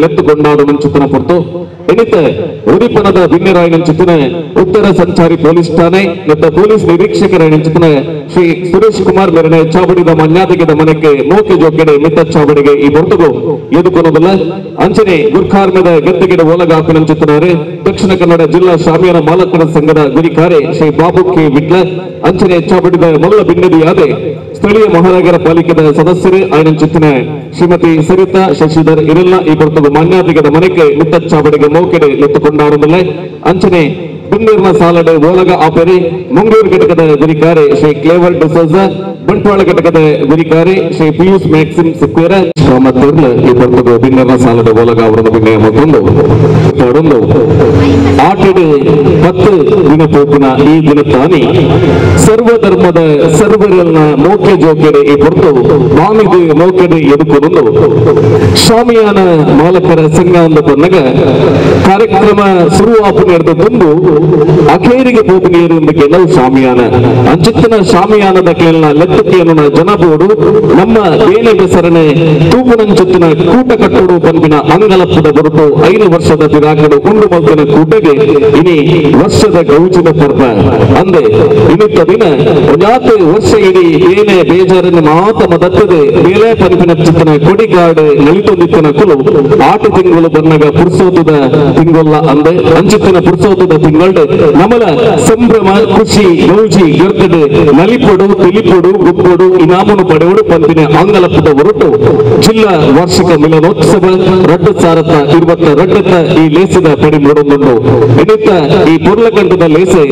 ಲೆತ್ತುಕೊಂಡಾಡು ನಂಚುತನ ಪೊರ್ತು ಎನಿತ ಉರಿಪನದ ಬಿನ್ನೆರಾಯ್ ನಂಚುತನ ಉತ್ತರ ಸಂಚಾರಿ ಪೊಲೀಸ್ ಠಾಣೆ ಮತ್ತು ಪೊಲೀಸ್ ನಿರೀಕ್ಷಕರ ನಂಚುತನ ಶ್ರೀ ಸುರೇಶ್ ಕುಮಾರ್ ಮೇರನೆ ಚಾವಡಿದ ಮನ್ಯಾದಿಗೆದ ಮನೆಗೆ ಮೋಕೆ ಜೋಕೆಡೆ ಮಿತ್ತ ಚಾವಡಿಗೆ ಈ ಬೊರ್ತುಗು ಎದುಕೊನೋದಲ್ಲ ಅಂಚನೆ ಗುರ್ಖಾರ್ಮದ ಗದ್ದೆಗೆಡ ಒಳಗಾಕು ನಂಚುತ್ತಾರೆ ದಕ್ಷಿಣ ಕನ್ನಡ ಜಿಲ್ಲಾ ಶಾಮಿಯಾನ ಮಾಲಕರ ಸಂಘದ ಗುರಿಕಾರೆ ಶ್ರೀ ಬಾಬು ಕೆ ವಿಟ್ಲ ಅಂಚನೆ ಚಾವಡಿದ ಮೊದಲ ಬಿನ್ನದಿಯಾದೆ ಸ್ಥಳೀಯ ಮಹಾನಗರ ಪಾಲಿಕೆದ ಸದಸ್ಯರು ಆಯ್ನಂಚಿತ್ತಿನ ಶ್ರೀಮತಿ ಸರಿತಾ ಶಶಿಧರ್ ಇರಲ್ಲ ಈ ಬೊರ್ತುಗು ಮನ್ಯಾದಿಗೆದ ಮನೆಗೆ ಮಿತ್ತ ಚಾವಡಿಗೆ ಮೋಕೆಡೆ ಲೆತ್ತುಕೊಂಡಾಡುವುದಿಲ್ಲ ಅಂಚನೆ ಬಿನ್ನೀರ್ನ ಸಾಲಡೆ ಓಲಗ ಆಪೆರಿ ಮಂಗಳೂರು ಘಟಕದ ಗುರಿಕಾರೆ ಶ್ರೀ ಕ್ಲೇವರ್ ಡಿಸೋಜ ಬಂಟ್ವಾಳ ಘಟಕದ ಗುರಿಕಾರೆ ಶ್ರೀ ಪಿಯೂಷ್ ಮ್ಯಾಕ್ಸಿಮ್ ಸಿಕ್ವೇರ ಶ್ರಮತಿರ್ಲ ಈ ಬರ್ತುಗು ಬಿನ್ನೀರ್ನ ಸಾಲಡೆ ಓಲಗ ಅವರದ ಬಿನ್ನೆಯ ಮತ್ತೊಂದು ಆಟಿಡು 10 ದಿನ ಪೋಪಿನ ಈ ದಿನ ತಾನಿ ಸರ್ವಧರ್ಮದ ಸರ್ವರಲ್ನ ಮೋಕೆ ಜೋಕೆಡೆ ಈ ಬರ್ತುಗು ಮಾಮಿದು ಮೋಕೆಡೆ ಎದುಕೊಂಡು ಶಾಮಿಯಾನ ಮಾಲಕರ ಸಂಘ ಅಂದ ಪನ್ನಗ ಕಾರ್ಯಕ್ರಮ ಶುರುವಾಪುನೇರ್ದು ತುಂಬು ಅಖೇರಿಗೆ ಪೋಪಿನಿಯರು ಕೆಲವು ಶಾಮಿಯಾನ ಅಂಚಿತ್ತಿನ ಶಾಮಿಯಾನದ ಕೇಳನ ಲೆತ್ತಕ್ಕಿಯನ್ನು ಜನಬೋಡು ನಮ್ಮ ಏನೆ ಬೆಸರನೆ ತೂಪುನಂಚುತ್ತಿನ ಕೂಟ ಕಟ್ಟೋಡು ಬಂದಿನ ಅಂಗಲಪ್ಪದ ಹೊರಟು 5 ವರ್ಷದ ಪಿರಾಕಡು ಕುಂಡು ಮಲ್ತಿನ ಕೂಟಗೆ ಇನಿ ವರ್ಷದ ಗೌಜಿನ ಪರ್ವ ಅಂದೆ ಇನಿತ್ತ ದಿನ ಒಂದಾತು ವರ್ಷ ಇಡೀ ಏನೆ ಬೇಜಾರನ್ನು ಮಾತ ಮದತ್ತದೆ ಬೇಲೆ ಪಂಪಿನ ಚಿತ್ತನ ಕೊಡಿಗಾಡು ನಲಿತೊಂದಿತ್ತಿನ ಕುಲು 8 ತಿಂಗಳು ಬನ್ನಗ ಪುರ್ಸೋತದ ತಿಂಗೊಲ್ಲ ಅಂದೆ ಅಂಚಿತ್ತಿನ ಪುರ್ಸೋತದ ತಿಂಗಳು ನಮಲ ಸಂಭ್ರಮ ಖುಷಿ ಗೌಜಿ ಗೆರ್ತದೆ ನಲಿಪೊಡು ತಿಳಿಪೊಡು ಗುಪ್ಪೊಡು ಇನಾಮನು ಪಡೆಯೋಡು ಪಂಪಿನ ಅಂಗಲಪ್ಪದ ಹೊರಟು ಜಿಲ್ಲಾ ವಾರ್ಷಿಕ ಮಿಲನೋತ್ಸವ 2022 ಈ ಲೇಸಿದ ಪಡಿ ಮೂಡೊಂದುಂಡು ಎನಿತ್ತ ಈ ಪುರ್ಲಕಂಠದ ಲೇಸೆ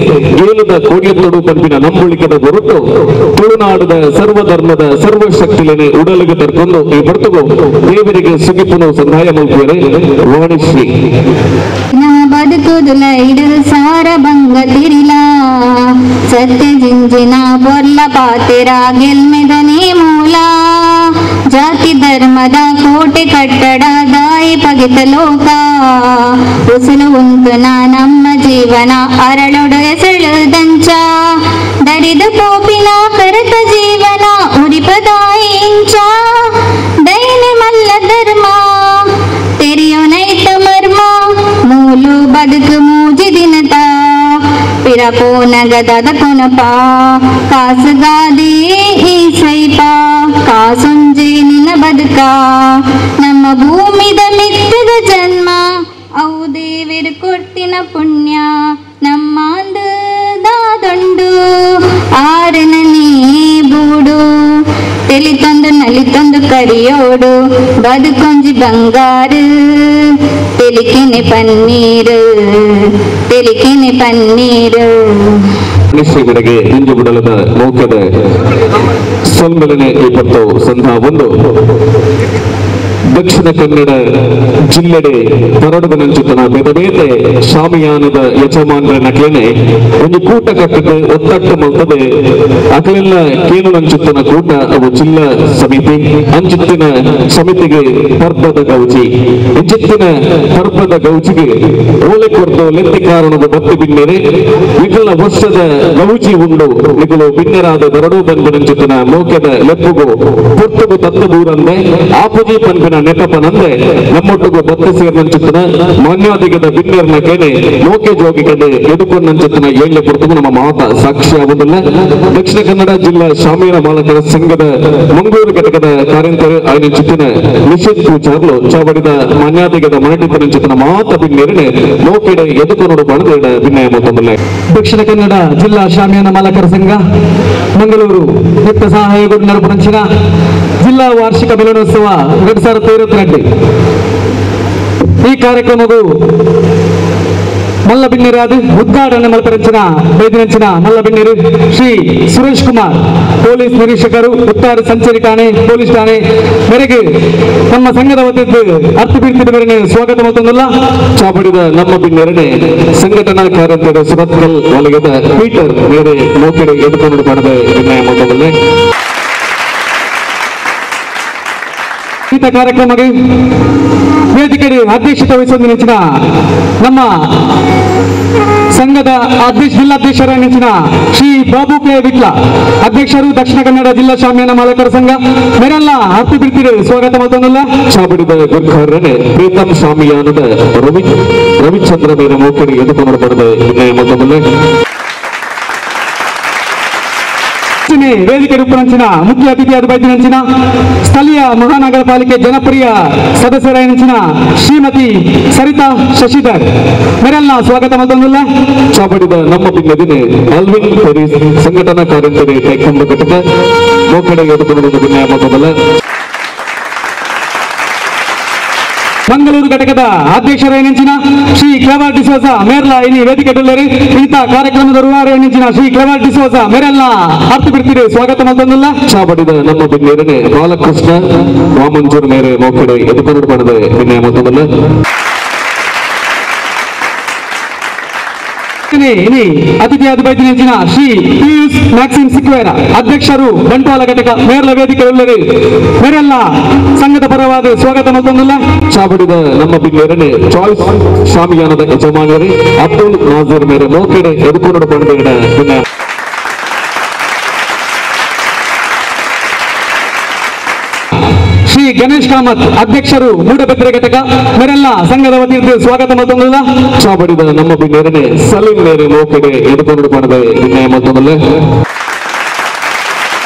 ಏಲದ ಕೋಡಿಯತ್ತೊಡು ಪಂಪಿನ ನಂಬುಳಿಕದ ಹೊರಟು ತುಳುನಾಡದ ಸರ್ವಧರ್ಮದ ಸರ್ವಶಕ್ತಿಲೇನೆ ಉಡಲಿಗೆ ತರ್ಕೊಂಡು ಈ ಬರ್ತುಗು ದೇವರಿಗೆ ಸುಗಿಪುನು ಸಂದಾಯ ಮಲ್ಪೇರೆ ವಾಣಿಶ್ರೀ ಬದುಕುದುಲ ಇಡದು ಸಾರ ಭಂಗ ತಿರಿಲ ಸತ್ಯ ಜಿಂಜಿನ ಬೊರ್ಲ ಪಾತೆರ ಗೆಲ್ಮೆದನೇ ಮೂಲ ಜಾತಿ ಧರ್ಮದ ಕೋಟೆ ಕಟ್ಟಡ ದಾಯಿ ಪಗಿತ ಲೋಕ ಉಸಿಲು ಉಂಟುನ ನಮ್ಮ ಜೀವನ ಅರಳೊಡು ಎಸಳುದಂಚ ದರಿದ ಪೋಪಿನ ಕರತ ಜೀವನ ಉರಿಪದಾಯಿ ಇಂಚ ದೈನಿ ಮಲ್ಲ ಧರ್ಮ ತೆರೆಯೋ ನೈತ ಮರ್ಮ ಮೂಲು ಬದುಕು ಮೂಜಿ ದಿನತ ಪಿರಪೋ ನಗದದ ಕೊನಪ ಕಾಸುಗಾದಿ ಈ ಸೈಪ ಕಾಸೊಂಜೆ ನಿನ್ನ ಬದುಕ ನಮ್ಮ ಭೂಮಿದ ಮಿತ್ತದ ಜನ್ಮ ಅವು ದೇವರು ಕೊಟ್ಟಿನ ಪುಣ್ಯ ನಮ್ಮ ದಾದೊಂಡು ಆರನ ನೀ ಬೂಡು ತೆಲಿತೊಂದು ನಲಿತೊಂದು ಕರಿಯೋಡು ಬದುಕೊಂಜಿ ಬಂಗಾರು ತೆಲಿಕೆನೆ ಪನ್ನೀರು ನಿಶ್ಚಯಗಳಿಗೆ ಇಂಜು ಬಿಡಲದ ಮೌಕ್ಯದ ಸಮ್ಮೇಳನೆ ಇವತ್ತು ಸಂಧ್ಯಾ ಒಂದು ದಕ್ಷಿಣ ಕನ್ನಡ ಜಿಲ್ಲೆಡೆ ಹೊರಡುವ ನಂಚುತನ ಬೇದ ಬೇತೆ ಶಾಮಿಯಾನದ ಯಜಮಾನರ ನಕ್ಲೇನೆ ಒಂದು ಕೂಟ ಕಟ್ಟದ ಒತ್ತಟ್ಟು ಮಲ್ತದೆ ಅಕಲೆಲ್ಲ ಕೇನು ನಂಚುತ್ತನ ಕೂಟ ಅವು ಜಿಲ್ಲಾ ಸಮಿತಿ ಅಂಚಿತ್ತಿನ ಸಮಿತಿಗೆ ಪರ್ಪದ ಗೌಜಿ ಇಂಚಿತ್ತಿನ ಪರ್ಪದ ಗೌಜಿಗೆ ಓಲೆ ಕೊರ್ದು ಲೆತ್ತಿ ಕಾರಣದ ಬತ್ತಿ ಬಿನ್ನೆರೆ ನಿಖಲ ವರ್ಷದ ಗೌಜಿ ಉಂಡು ನಿಖಲು ಬಿನ್ನೆರಾದ ದರಡು ಬಂದು ನಂಚುತ್ತನ ಮೋಕ್ಯದ ಲೆಪ್ಪುಗು ಪೊರ್ತುಗು ತತ್ತಬೂರಂದೆ ಆಪುಜಿ ಪಂಪಿನ ನೆಟಪನಂದೆ ನಮ್ಮೊಟ್ಟಿಗೂ ಬತ್ತ ಸೇರ್ನಂಚುತ್ತನ ಮಾನ್ಯಾದಿಗದ ಬಿನ್ನೆರ್ನ ಕೇನೆ ಮೋಕೆ ಜೋಗಿ ಕಡೆ ಎದುಕೊಂಡಂಚುತ್ತನ ಏಳ್ಳೆ ಪೊರ್ತುಗು ನಮ್ಮ ಮಾತ ಸಾಕ್ಷಿ ಆಗುವುದಿಲ್ಲ ದಕ್ಷಿಣ ಕನ್ನಡ ಜಿಲ್ಲಾ ಶಾಮಿಯಾನ ಮಾಲಕರ ಸಂಘದ ಮಂಗಳೂರು ಘಟಕದ ಕಾರ್ಯಂತರ ಆಯ್ನ ಚಿತ್ತಿನ ನಿಷೇಧ್ ಪೂಜಾರ್ಲು ಚಾವಡಿದ ಮಾನ್ಯಾದಿಗದ ಮನಟಿತನಂಚುತ್ತನ ಮಾತ ಬಿನ್ನೆರನೆ ಮೋಕೆಡೆ ಎದುಕೊನೋಡು ಬಣದೇಡ ಬಿನ್ನಯ ಮೊತ್ತೊಂದಲ್ಲ ದಕ್ಷಿಣ ಕನ್ನಡ ಜಿಲ್ಲಾ ಶಾಮಿಯಾನ ಮಾಲಕರ ಸಂಘ ಮಂಗಳೂರು ನಿತ್ಯ ಸಹಾಯಗೊಂಡು ನರಪುರಂಚಿನ ಜಿಲ್ಲಾ ವಾರ್ಷಿಕ ಮಿಲನೋತ್ಸವ 2022 ಈ ಕಾರ್ಯಕ್ರಮವು ಮಲ್ಲಬಿನ್ನಿರಾದ ಉದ್ಘಾಟನೆ ಮಲ್ಪರಂಚಿನ ಬೈದಿನಂಚಿನ ಮಲ್ಲಬಿನ್ನಿರು ಶ್ರೀ ಸುರೇಶ್ ಕುಮಾರ್ ಪೊಲೀಸ್ ನಿರೀಕ್ಷಕರು ಉತ್ತರ ಸಂಚಾರಿ ಠಾಣೆ ಪೊಲೀಸ್ ಠಾಣೆ ಮೇರೆಗೆ ನಮ್ಮ ಸಂಘದ ವತಿದ್ದು ಅರ್ಥಪೀಠದ ಮೇರೆಗೆ ಸ್ವಾಗತ ಮತ್ತೊಂದಲ್ಲ ಚಾಪಡಿದ ನಮ್ಮ ಬಿನ್ನೆರನೆ ಸಂಘಟನಾ ಕಾರ್ಯಂತರ ಸುರತ್ಕಲ್ ಒಳಗದ ಪೀಟರ್ ಮೇರೆ ಮೋಕೆಡೆ ಎದುಕೊಂಡು ಪಡೆದ ನಿರ್ಣಯ ಮತ್ತೊಂದಲ್ಲೇ ಇಂಥ ಕಾರ್ಯಕ್ರಮಕ್ಕೆ ವೇದಿಕೆ ಅಧ್ಯಕ್ಷತೆ ವಹಿಸುವ ನೆಚ್ಚಿನ ನಮ್ಮ ಸಂಘದ ಜಿಲ್ಲಾಧ್ಯಕ್ಷರ ನೆಚ್ಚಿನ ಶ್ರೀ ಬಾಬು ಕೆ ವಿಟ್ಲ ಅಧ್ಯಕ್ಷರು ದಕ್ಷಿಣ ಕನ್ನಡ ಜಿಲ್ಲಾ ಶಾಮಿಯಾನ ಮಾಲಕರ ಸಂಘ ಮೇರೆಲ್ಲ ಹತ್ತು ಬಿಡ್ತೀರಿ ಸ್ವಾಗತ ಮತ್ತೊಂದಲ್ಲ ಚಾಬಡಿದ ಗುರ್ಖರ್ರನೆ ಪ್ರೀತಂ ಶಾಮಿಯಾನದ ರವಿಚಂದ್ರ ಮೇರ ಮೋಕಡಿ ಎದುಕೊಂಡು ಬರೆದ ವಿನಯ ಮತ್ತೊಂದಲ್ಲ ವೇದಿಕೆ ರೂಪಂಚಿನ ಮುಖ್ಯ ಅತಿಥಿಯಾದ ಬೈದಿನಂಚಿನ ಸ್ಥಳೀಯ ಮಹಾನಗರ ಪಾಲಿಕೆ ಜನಪ್ರಿಯ ಸದಸ್ಯರಾಯಂಚಿನ ಶ್ರೀಮತಿ ಸರಿತಾ ಶಶಿಧರ್ ಮೇರೆಲ್ಲ ಸ್ವಾಗತ ಮತ್ತೊಂದಿಲ್ಲ ಚಾಬಡಿದ ನಮ್ಮ ಭಿನ್ನದಿನ ಅಲ್ವಿನ್ ಪೊಲೀಸ್ ಸಂಘಟನಾ ಕಾರ್ಯಕರ್ತರು ಕೈಕೊಂಡ ಘಟಕ ಮೋಕಡೆ ಎದುಕೊಂಡು ವಿನಯ ಮತ್ತೊಂದಲ್ಲ ಮಂಗಳೂರು ಘಟಕದ ಅಧ್ಯಕ್ಷರ ನೆಂಚಿನ ಶ್ರೀ ಕ್ಲೆವರ್ ಡಿಸೋಜ ಮೇರ್ಲ ಇನಿ ವೇದಿಕೆ ಟುಲ್ಲರಿ ಇಂಥ ಕಾರ್ಯಕ್ರಮದ ರೂವಾರ ನೆಂಚಿನ ಶ್ರೀ ಕ್ಲೆವರ್ ಡಿಸೋಜ ಮೇರೆಲ್ಲ ಅರ್ಥ ಬಿಡ್ತೀರಿ ಸ್ವಾಗತ ಮತ್ತೊಂದಿಲ್ಲ ಚಾಬಡಿದ ನಮ್ಮ ಬಿನ್ನೇರನೆ ಬಾಲಕೃಷ್ಣ ವಾಮಂಜೂರು ಮೇರೆ ಮೋಕಡೆ ಎದುಕೊಂಡು ಪಡೆದ ವಿನಯ ಮತ್ತೊಂದಿಲ್ಲ ಇನಿ ಅತಿಥಿಯಾದ ಬೈದಿನ ಶ್ರೀ ಪಿಯೂಸ್ ಮ್ಯಾಕ್ಸಿಮ್ ಸಿಕ್ವೇರ ಅಧ್ಯಕ್ಷರು ಬಂಟ್ವಾಳ ಘಟಕ ಮೇರ್ಲ ವೇದಿಕೆ ಉಳ್ಳರು ಮೇರೆಲ್ಲ ಸಂಘದ ಪರವಾದ ಸ್ವಾಗತ ಮತ್ತೊಂದಿಲ್ಲ ಚಾಬಡಿದ ನಮ್ಮ ಬಿನ್ನೇರನೆ ಚಾಯ್ಸ್ ಶಾಮಿಯಾನದ ಯಜಮಾನರೇ ಅಬ್ದುಲ್ ನಾಜೀರ್ ಮೇರೆ ಮೋಕೆಡೆ ಎದುಕೊಂಡು ಬಂದ ವಿನಯ ಶ್ರೀ ಗಣೇಶ್ ಕಾಮತ್ ಅಧ್ಯಕ್ಷರು ಮೂಡಬೆದ್ರೆ ಘಟಕ ಮೇರೆಲ್ಲ ಸಂಘದ ವತಿಯಿಂದ ಸ್ವಾಗತ ಮತ್ತೊಂದಿಲ್ಲ ಚಾಬಡಿದ ನಮ್ಮ ಬಿನ್ನೇರನೆ ಸಲೀಂ ಮೇರೆ ಮೋಕೆಡೆ ಎದುಕೊಂಡು ಬಂದ ವಿನಯ ಮತ್ತೊಂದಿಲ್ಲ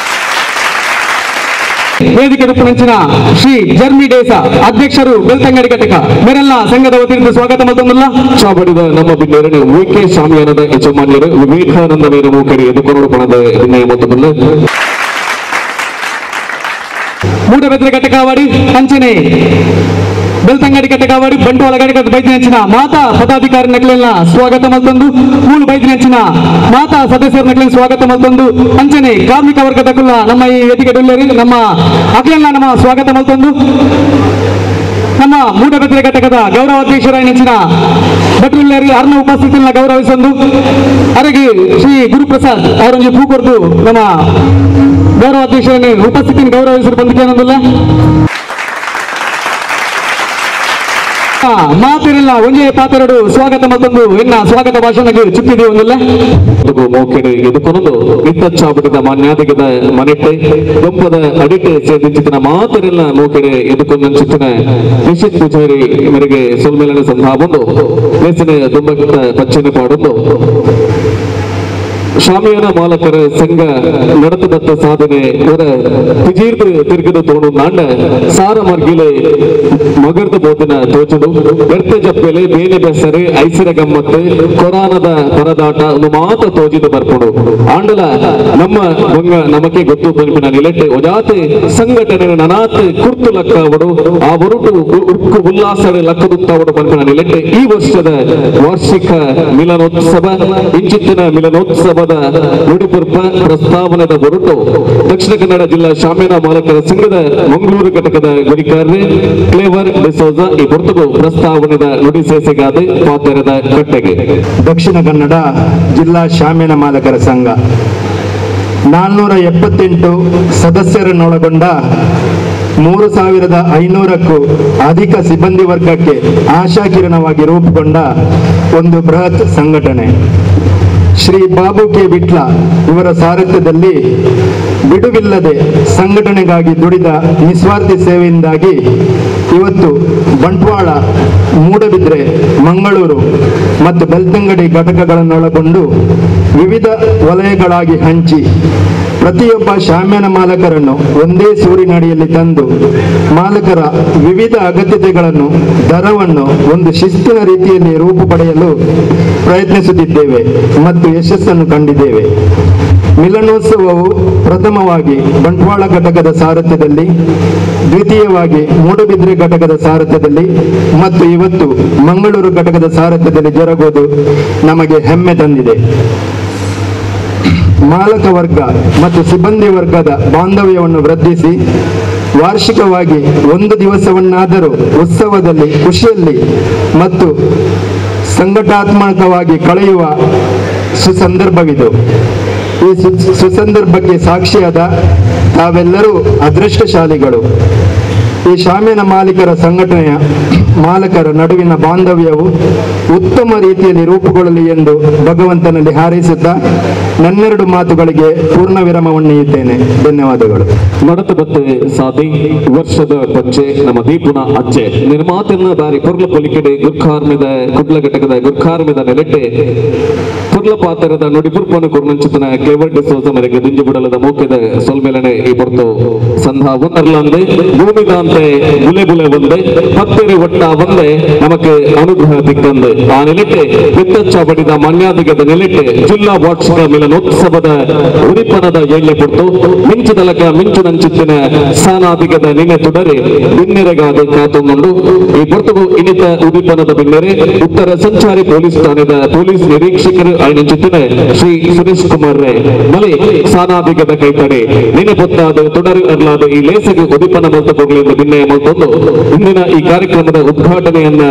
ವೇದಿಕೆ ರೂಪಂಚಿನ ಶ್ರೀ ಜರ್ಮಿ ಡೇಸಾ ಅಧ್ಯಕ್ಷರು ಬೆಳ್ತಂಗಡಿ ಘಟಕ ಮೇರೆಲ್ಲ ಸಂಘದ ವತಿಯಿಂದ ಸ್ವಾಗತ ಮತ್ತೊಂದಿಲ್ಲ ಚಾಬಡಿದ ನಮ್ಮ ಬಿನ್ನೇರನೆ ವಿಕೆ ಶಾಮಿಯಾನದ ಯಜಮಾನ್ಯರು ವಿವೇಕಾನಂದ ಮೇರೆ ಮೋಕೆಡೆ ಎದುಕೊಂಡು ಬಂದ ವಿನಯ ಮತ್ತೊಂದಿಲ್ಲ ಮೂಡಬೆದ್ರೆ ಘಟಕವಾಡಿ ಅಂಚನೆ ಬೆಳ್ತಂಗಡಿ ಘಟಕವಾಡಿ ಬಂಟ್ವಾಳ ಘಟಕದ ಬೈದಿನಂಚಿನ ಮಾತಾ ಪದಾಧಿಕಾರಿ ನಕಲೆಲ್ಲ ಸ್ವಾಗತ ಮತ್ತೊಂದು ಮೂಳು ಬೈದಿನಂಚಿನ ಮಾತಾ ಸದಸ್ಯರ ನಕಲಿನ ಸ್ವಾಗತ ಮತ್ತೊಂದು ಅಂಚನೆ ಕಾರ್ಮಿಕ ವರ್ಗದ ಕುಲ್ಲ ನಮ್ಮ ಈ ವೇದಿಕೆ ಡೊಲ್ಲೇರಿ ನಮ್ಮ ಅಕ್ಲೆಲ್ಲ ನಮ್ಮ ಸ್ವಾಗತ ಮತ್ತೊಂದು ನಮ್ಮ ಮೂಡಬೆದ್ರೆ ಘಟಕದ ಗೌರವಾಧ್ಯಕ್ಷರ ನೆಚ್ಚಿನ ಭಟ್ರುಲ್ಲೇರಿ ಅರ್ನ ಉಪಸ್ಥಿತಿಯನ್ನು ಗೌರವಿಸೊಂದು ಅರಗಿ ಶ್ರೀ ಗುರುಪ್ರಸಾದ್ ಅವರೊಂದು ಪೂಕೊರ್ದು ನಮ್ಮ ಗೌರವಾಧ್ಯಕ್ಷರನ್ನು ಉಪಸ್ಥಿತಿಯನ್ನು ಗೌರವಿಸಲು ಬಂದಿದ್ದೇನೊಂದಿಲ್ಲ ಮಾತಿರಲ್ಲ ಒಂದೇ ಪಾತ್ರೆಡು ಸ್ವಾಗತ ಮತ್ತೊಂದು ಇನ್ನ ಸ್ವಾಗತ ಭಾಷಣಕ್ಕೆ ಚುಕ್ಕಿದೆ ಒಂದಿಲ್ಲ ಮೋಕೆಡೆ ಎದುಕೊಂಡು ನಿತ್ತಚ್ಚಾಬಿಟ್ಟಿದ ಮಾನ್ಯಾದಿಗದ ಮನೆಟ್ಟೆ ದೊಂಪದ ಅಡಿಟೆ ಸೇದಿನ ಮಾತಿರಲ್ಲ ಮೋಕೆಡೆ ಎದುಕೊಂಡು ಚಿತ್ತಿನ ನಿಶ್ಚಿತ್ ಪೂಜಾರಿ ಮೇರೆಗೆ ಸೊಲ್ಮೇಲನ ಸಂಧಾನ ಬಂದು ದೇಶದ ದುಂಬಕ್ಕಿಂತ ಪಚ್ಚನೆ ಪಾಡೊಂದು ಶಾಮಿಯಾನ ಮಾಲಕರ ಸಂಘ ನಡೆತದತ್ತ ಸಾಧನೆ ಇವರ ತಿಜೀರ್ದು ತಿರುಗಿದ ತೋಣು ನಾಂಡ ಸಾರ ಮರ್ಗಿಲೆ ಮಗರ್ದ ಬೋತಿನ ತೋಚುದು ವ್ಯರ್ಥ ಜಪ್ಪೆಲೆ ಬೇನೆ ಬೆಸರೆ ಐಸಿರ ಗಮ್ಮತ್ತು ಕೊರಾನದ ಪರದಾಟ ಒಂದು ಮಾತ ತೋಜಿದ ಬರ್ಪುಡು ಆಂಡಲ ನಮ್ಮ ಮಂಗ ನಮಕ್ಕೆ ಗೊತ್ತು ತಲುಪಿನ ನಿಲೆಟ್ಟೆ ಒಜಾತೆ ಸಂಘಟನೆ ನನಾತ್ ಕುರ್ತು ಲಕ್ಕವಡು ಆ ಬರುಟು ಉಕ್ಕು ಉಲ್ಲಾಸಡೆ ಲಕ್ಕದುತ್ತವಡು ಬರ್ಪಿನ ನಿಲೆಟ್ಟೆ ಈ ವರ್ಷದ ವಾರ್ಷಿಕ ಮಿಲನೋತ್ಸವ ಇಂಚಿತ್ತಿನ ಮಿಲನೋತ್ಸವ ನುಡಿಪುರ್ಪ ಪ್ರಸ್ತಾವನದ ಹೊರಟು ದಕ್ಷಿಣ ಕನ್ನಡ ಜಿಲ್ಲಾ ಶಾಮಿಯಾನ ಮಾಲಕರ ಸಂಘದ ಮಂಗಳೂರು ಘಟಕದ ಗುರಿಕಾರ್ರೆ ಕ್ಲೇವರ್ ಡಿಸೋಜ ಈ ಹೊರತು ಪ್ರಸ್ತಾವನದ ನುಡಿ ಸೇಸೆಗಾದ ಪಾತ್ರದ ಕಟ್ಟೆಗೆ ದಕ್ಷಿಣ ಕನ್ನಡ ಜಿಲ್ಲಾ ಶಾಮಿಯಾನ ಮಾಲಕರ ಸಂಘ 478 ಸದಸ್ಯರನ್ನೊಳಗೊಂಡ 3500ಕ್ಕೂ ಅಧಿಕ ಸಿಬ್ಬಂದಿ ವರ್ಗಕ್ಕೆ ಆಶಾಕಿರಣವಾಗಿ ರೂಪುಗೊಂಡ ಒಂದು ಬೃಹತ್ ಸಂಘಟನೆ. ಶ್ರೀ ಬಾಬು ಕೆ ವಿಟ್ಲ ಇವರ ಸಾರಥ್ಯದಲ್ಲಿ ಬಿಡುವಿಲ್ಲದೆ ಸಂಘಟನೆಗಾಗಿ ದುಡಿದ ನಿಸ್ವಾರ್ಥಿ ಸೇವೆಯಿಂದಾಗಿ ಇವತ್ತು ಬಂಟ್ವಾಳ, ಮೂಡಬಿದ್ರೆ, ಮಂಗಳೂರು ಮತ್ತು ಬೆಳ್ತಂಗಡಿ ಘಟಕಗಳನ್ನೊಳಗೊಂಡು ವಿವಿಧ ವಲಯಗಳಾಗಿ ಹಂಚಿ ಪ್ರತಿಯೊಬ್ಬ ಶಾಮಿಯಾನ ಮಾಲಕರನ್ನು ಒಂದೇ ಸೂರಿನಡಿಯಲ್ಲಿ ತಂದು ಮಾಲಕರ ವಿವಿಧ ಅಗತ್ಯತೆಗಳನ್ನು, ದರವನ್ನು ಒಂದು ಶಿಸ್ತಿನ ರೀತಿಯಲ್ಲಿ ರೂಪು ಪಡೆಯಲು ಪ್ರಯತ್ನಿಸುತ್ತಿದ್ದೇವೆ ಮತ್ತು ಯಶಸ್ಸನ್ನು ಕಂಡಿದ್ದೇವೆ. ಮಿಲನೋತ್ಸವವು ಪ್ರಥಮವಾಗಿ ಬಂಟ್ವಾಳ ಘಟಕದ ಸಾರಥ್ಯದಲ್ಲಿ, ದ್ವಿತೀಯವಾಗಿ ಮೂಡಬಿದ್ರೆ ಘಟಕದ ಸಾರಥ್ಯದಲ್ಲಿ ಮತ್ತು ಇವತ್ತು ಮಂಗಳೂರು ಘಟಕದ ಸಾರಥ್ಯದಲ್ಲಿ ಜರುಗುವುದು ನಮಗೆ ಹೆಮ್ಮೆ ತಂದಿದೆ. ಮಾಲಕ ವರ್ಗ ಮತ್ತು ಸಿಬ್ಬಂದಿ ವರ್ಗದ ಬಾಂಧವ್ಯವನ್ನು ವೃದ್ಧಿಸಿ ವಾರ್ಷಿಕವಾಗಿ ಒಂದು ದಿವಸವನ್ನಾದರೂ ಉತ್ಸವದಲ್ಲಿ, ಖುಷಿಯಲ್ಲಿ ಮತ್ತು ಸಂಘಟನಾತ್ಮಕವಾಗಿ ಕಳೆಯುವ ಸುಸಂದರ್ಭವಿದು. ಈ ಸುಸಂದರ್ಭಕ್ಕೆ ಸಾಕ್ಷಿಯಾದ ತಾವೆಲ್ಲರೂ ಅದೃಷ್ಟಶಾಲಿಗಳು. ಈ ಶಾಮಿಯಾನ ಮಾಲೀಕರ ಸಂಘಟನೆಯ ಮಾಲಕರ ನಡುವಿನ ಬಾಂಧವ್ಯವು ಉತ್ತಮ ರೀತಿಯಲ್ಲಿ ರೂಪುಗೊಳ್ಳಲಿ ಎಂದು ಭಗವಂತನಲ್ಲಿ ಹಾರೈಸುತ್ತಾ ನನ್ನೆರಡು ಮಾತುಗಳಿಗೆ ಪೂರ್ಣ ವಿರಾಮವನ್ನಿದ್ದೇನೆ. ಧನ್ಯವಾದಗಳು. ನಡತ ಬತ್ತೆ ಸಾಧಿ ವರ್ಷದ ಪಚ್ಚೆ ನಮ್ಮ ದೀಪುನ ಅಚ್ಚೆ ನಿರ್ಮಾತನ ದಾರಿ ಪೊರ್ಲ ಪೊಲಿಕೆಡೆ ಗುರ್ಖಾರ್ಮಿದ ಕುಡ್ಲ ಘಟಕದ ಗುರ್ಖಾರ್ಮಿದ ನೆಲೆಟ್ಟೆ ಪೊರ್ಲ ಪಾತ್ರದ ನುಡಿಪುರ್ಪನ ಕುರ್ನಂಚಿತನ ಕೇವಡ್ ಸೋಸ ಮರೆಗೆ ದಿಂಜು ಬಿಡಲದ ಮೋಕೆದ ಸೊಲ್ಮೆಲನೆ ಈ ಪೊರ್ತು ಸಂಧಾ ಒಂದರ್ಲಂದೆ ಭೂಮಿದಾಂತೆ ಬುಲೆ ಬುಲೆ ಒಂದೆ ಪತ್ತೆರೆ ಒಟ್ಟ ಒಂದೆ ನಮಕ್ಕೆ ಅನುಗ್ರಹ ದಿಕ್ಕಂದೆ ಆ ನೆಲೆಟ್ಟೆ ಬೆತ್ತಚ್ಚ ಬಡಿದ ಮನ್ಯಾದಿಗದ ನೆಲೆಟ್ಟೆ ಜಿಲ್ಲಾ ವಾರ್ಷಿಕ ಮಿಲನೋತ್ಸವದ ಉರಿಪನದ ಏಳ್ಳೆ ಪೊರ್ತು ಮಿಂಚುದಲಕ ಮಿಂಚುನಂಚಿತ್ತಿನ ಸಾನಾದಿಗದ ನಿನೆ ತುಡರೆ ಬಿನ್ನೆರೆಗಾದ ಕಾತೊಂದು ಈ ಪೊರ್ತುಗು ಇನಿತ ಉದಿಪನದ ಬಿನ್ನೆರೆ ಉತ್ತರ ಸಂಚಾರಿ ಪೊಲೀಸ್ ಠಾಣೆದ ಪೊಲೀಸ್ ನಿರೀಕ್ಷಕರು ಆಯ್ನಂಚಿತ್ತಿನ ಶ್ರೀ ಸುರೇಶ್ ಕುಮಾರ್ ರೇ ಮಲೆ ಸಾನಾದಿಗದ ಕೈತಡೆ ನಿನೆ ಪೊತ್ತಾದ ತುಡರು ಅರ್ಲಾದ ಈ ಲೇಸಗೆ ಉದಿಪನ ಮಲ್ತಕೋಗಲೆಂದು ಬಿನ್ನೆಯ ಮಲ್ತೊಂದು ಇಂದಿನ ಈ ಕಾರ್ಯಕ್ರಮದ ಉದ್ಘಾಟನೆಯನ್ನ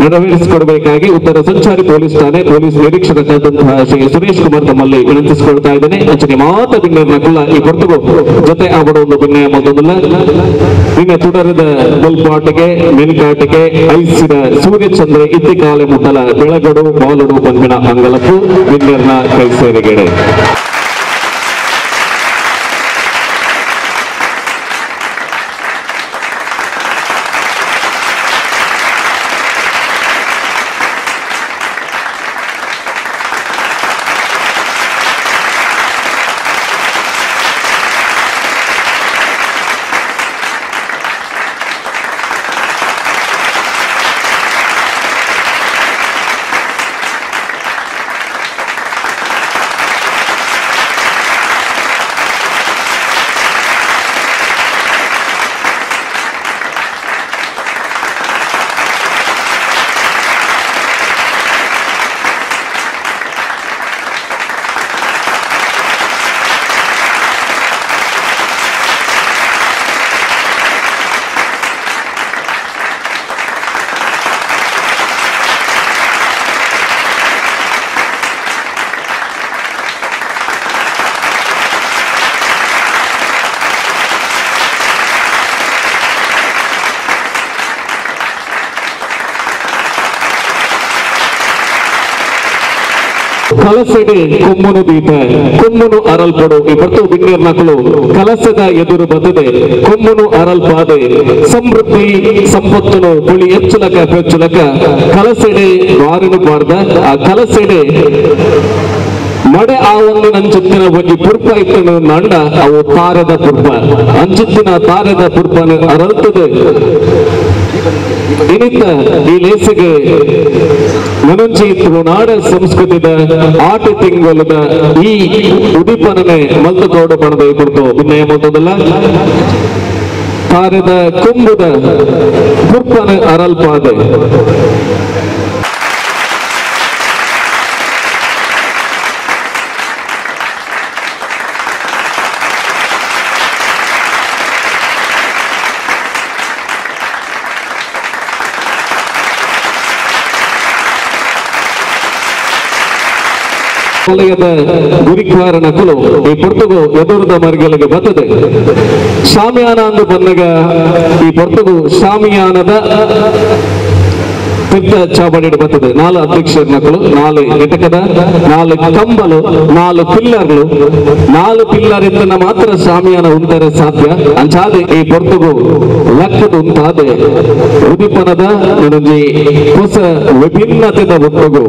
ನೆರವೇರಿಸಿಕೊಡಬೇಕಾಗಿ ಉತ್ತರ ಸಂಚಾರಿ ಪೊಲೀಸ್ ಠಾಣೆ ಪೊಲೀಸ್ ನಿರೀಕ್ಷಕರಾದಂತಹ ಶ್ರೀ ಸುರೇಶ್ ಕುಮಾರ್ ತಮ್ಮಲ್ಲಿ ವಿನಂತಿಸಿಕೊಳ್ತಾ ಇದ್ದೇನೆ. ಅಂಚನೆ ಮಾತ ಬಿನ್ನೆರ್ನ ಕುಲ್ಲ ಈ ಪೊರ್ತುಗು ಜೊತೆ ಆವಡ ಒಂದು ಬಿನ್ನೆಯ ಮಲ್ತೊಂದಿಲ್ಲ ನಿನ್ನ ತುಡರದ ಬಲ್ಪಾಟಿಗೆ ಮೆನ್ಕಾಟಿಗೆ ಐಸಿದ ಸೂರ್ಯಚಂದ್ರ ಇತ್ತಿಕಾಲೆ ಮುಟ್ಟಲ ಬೆಳಗಡು ಬಾಲಡು ಬಂದಿನ ಅಂಗಲಕ್ಕೂ ಬಿನ್ನೆರ್ನ ಕೈ ಸೇರಿಗೆಡೆ ಕಲಸೆಡೆ ಕೊಮ್ಮುನು ದೀಪ ಕೊಮ್ಮುನು ಅರಲ್ಪಡು ಈ ಬರ್ತು ಬಿನ್ನೇರ್ ನಕಲು ಕಲಸದ ಎದುರು ಬತ್ತದೆ ಕೊಮ್ಮುನು ಅರಲ್ಪಾದೆ ಸಮೃದ್ಧಿ ಸಂಪತ್ತುನು ಪುಳಿ ಹೆಚ್ಚುಲಕ ಪೆಚ್ಚುಲಕ ಕಲಸೆಡೆ ವಾರಿನು ಪಾರ್ದ ಆ ಕಲಸೆಡೆ ಮಡೆ ಆ ಒಂದು ಅಂಚಿತ್ತಿನ ಒಂಜಿ ಪುರ್ಪ ಇತ್ತನು ನಂಡ ಅವು ತಾರದ ಪುರ್ಪ ಅಂಚಿತ್ತಿನ ತಾರದ ಪುರ್ಪನು ಅರಲ್ತದೆ ಇನಿತ್ತ ಈ ಲೇಸಿಗೆ ಮನುಂಚಿ ತುಳುನಾಡ ಸಂಸ್ಕೃತಿದ ಆಟ ತಿಂಗಳದ ಈ ಉದಿಪನನೆ ಮಲ್ತುಕೋಡು ಪಣದ ಕುರಿತು ಭಿನ್ನಯ ಮೊತ್ತದಲ್ಲ ತಾರದ ಕುಂಬುದ ಪುರ್ಪನ ಅರಲ್ಪಾದೆ ವಲಯದ ಗುರಿಕಾರಣಗಳು ಈ ಪೊರ್ತುಗು ಎದುರದ ಮರ್ಗೆಲಿಗೆ ಬರ್ತದೆ ಶಾಮಿಯಾನ ಅಂದು ಬಂದಾಗ ಈ ಪೊರ್ತುಗು ಶಾಮಿಯಾನದ ತಿರ್ತ ಚಾವಡಿ ಬರ್ತದೆ 4 ಅಧ್ಯಕ್ಷರ ಮಕ್ಕಳು 4 ಘಟಕದ 4 ಕಂಬಲು 4 ಪಿಲ್ಲರ್ಗಳು 4 ಪಿಲ್ಲರ್ ಇದ್ದ ಮಾತ್ರ ಶಾಮಿಯಾನ ಉಂಟರೆ ಸಾಧ್ಯ ಅಂಚಾದೆ ಈ ಪೊರ್ತುಗು ಲೆಕ್ಕದ ಉಂಟಾದೆ ಉದಿಪನದ ನನಗೆ ಹೊಸ ವಿಭಿನ್ನತೆದ ಒಟ್ಟುಗು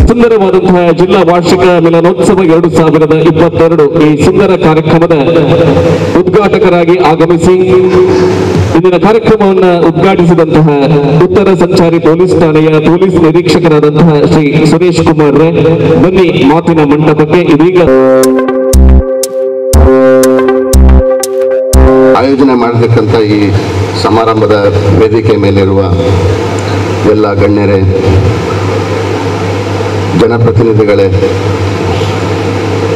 ಸುಂದರವಾದಂತಹ ಜಿಲ್ಲಾ ವಾರ್ಷಿಕ ಮಿಲನೋತ್ಸವ 2022 ಈ ಸುಂದರ ಕಾರ್ಯಕ್ರಮದ ಉದ್ಘಾಟಕರಾಗಿ ಆಗಮಿಸಿ ಇಂದಿನ ಕಾರ್ಯಕ್ರಮವನ್ನು ಉದ್ಘಾಟಿಸಿದಂತಹ ಉತ್ತರ ಸಂಚಾರಿ ಪೊಲೀಸ್ ಠಾಣೆಯ ಪೊಲೀಸ್ ನಿರೀಕ್ಷಕರಾದಂತಹ ಶ್ರೀ ಸುರೇಶ್ ಕುಮಾರ್ ಬನ್ನಿ ಮಾತಿನ ಮಂಟಪಕ್ಕೆ ಇದೀಗ ಆಯೋಜನೆ ಮಾಡತಕ್ಕಂಥ ಈ ಸಮಾರಂಭದ ವೇದಿಕೆ ಮೇಲಿರುವ ಎಲ್ಲ ಗಣ್ಯರೇ, ಜನಪ್ರತಿನಿಧಿಗಳೇ,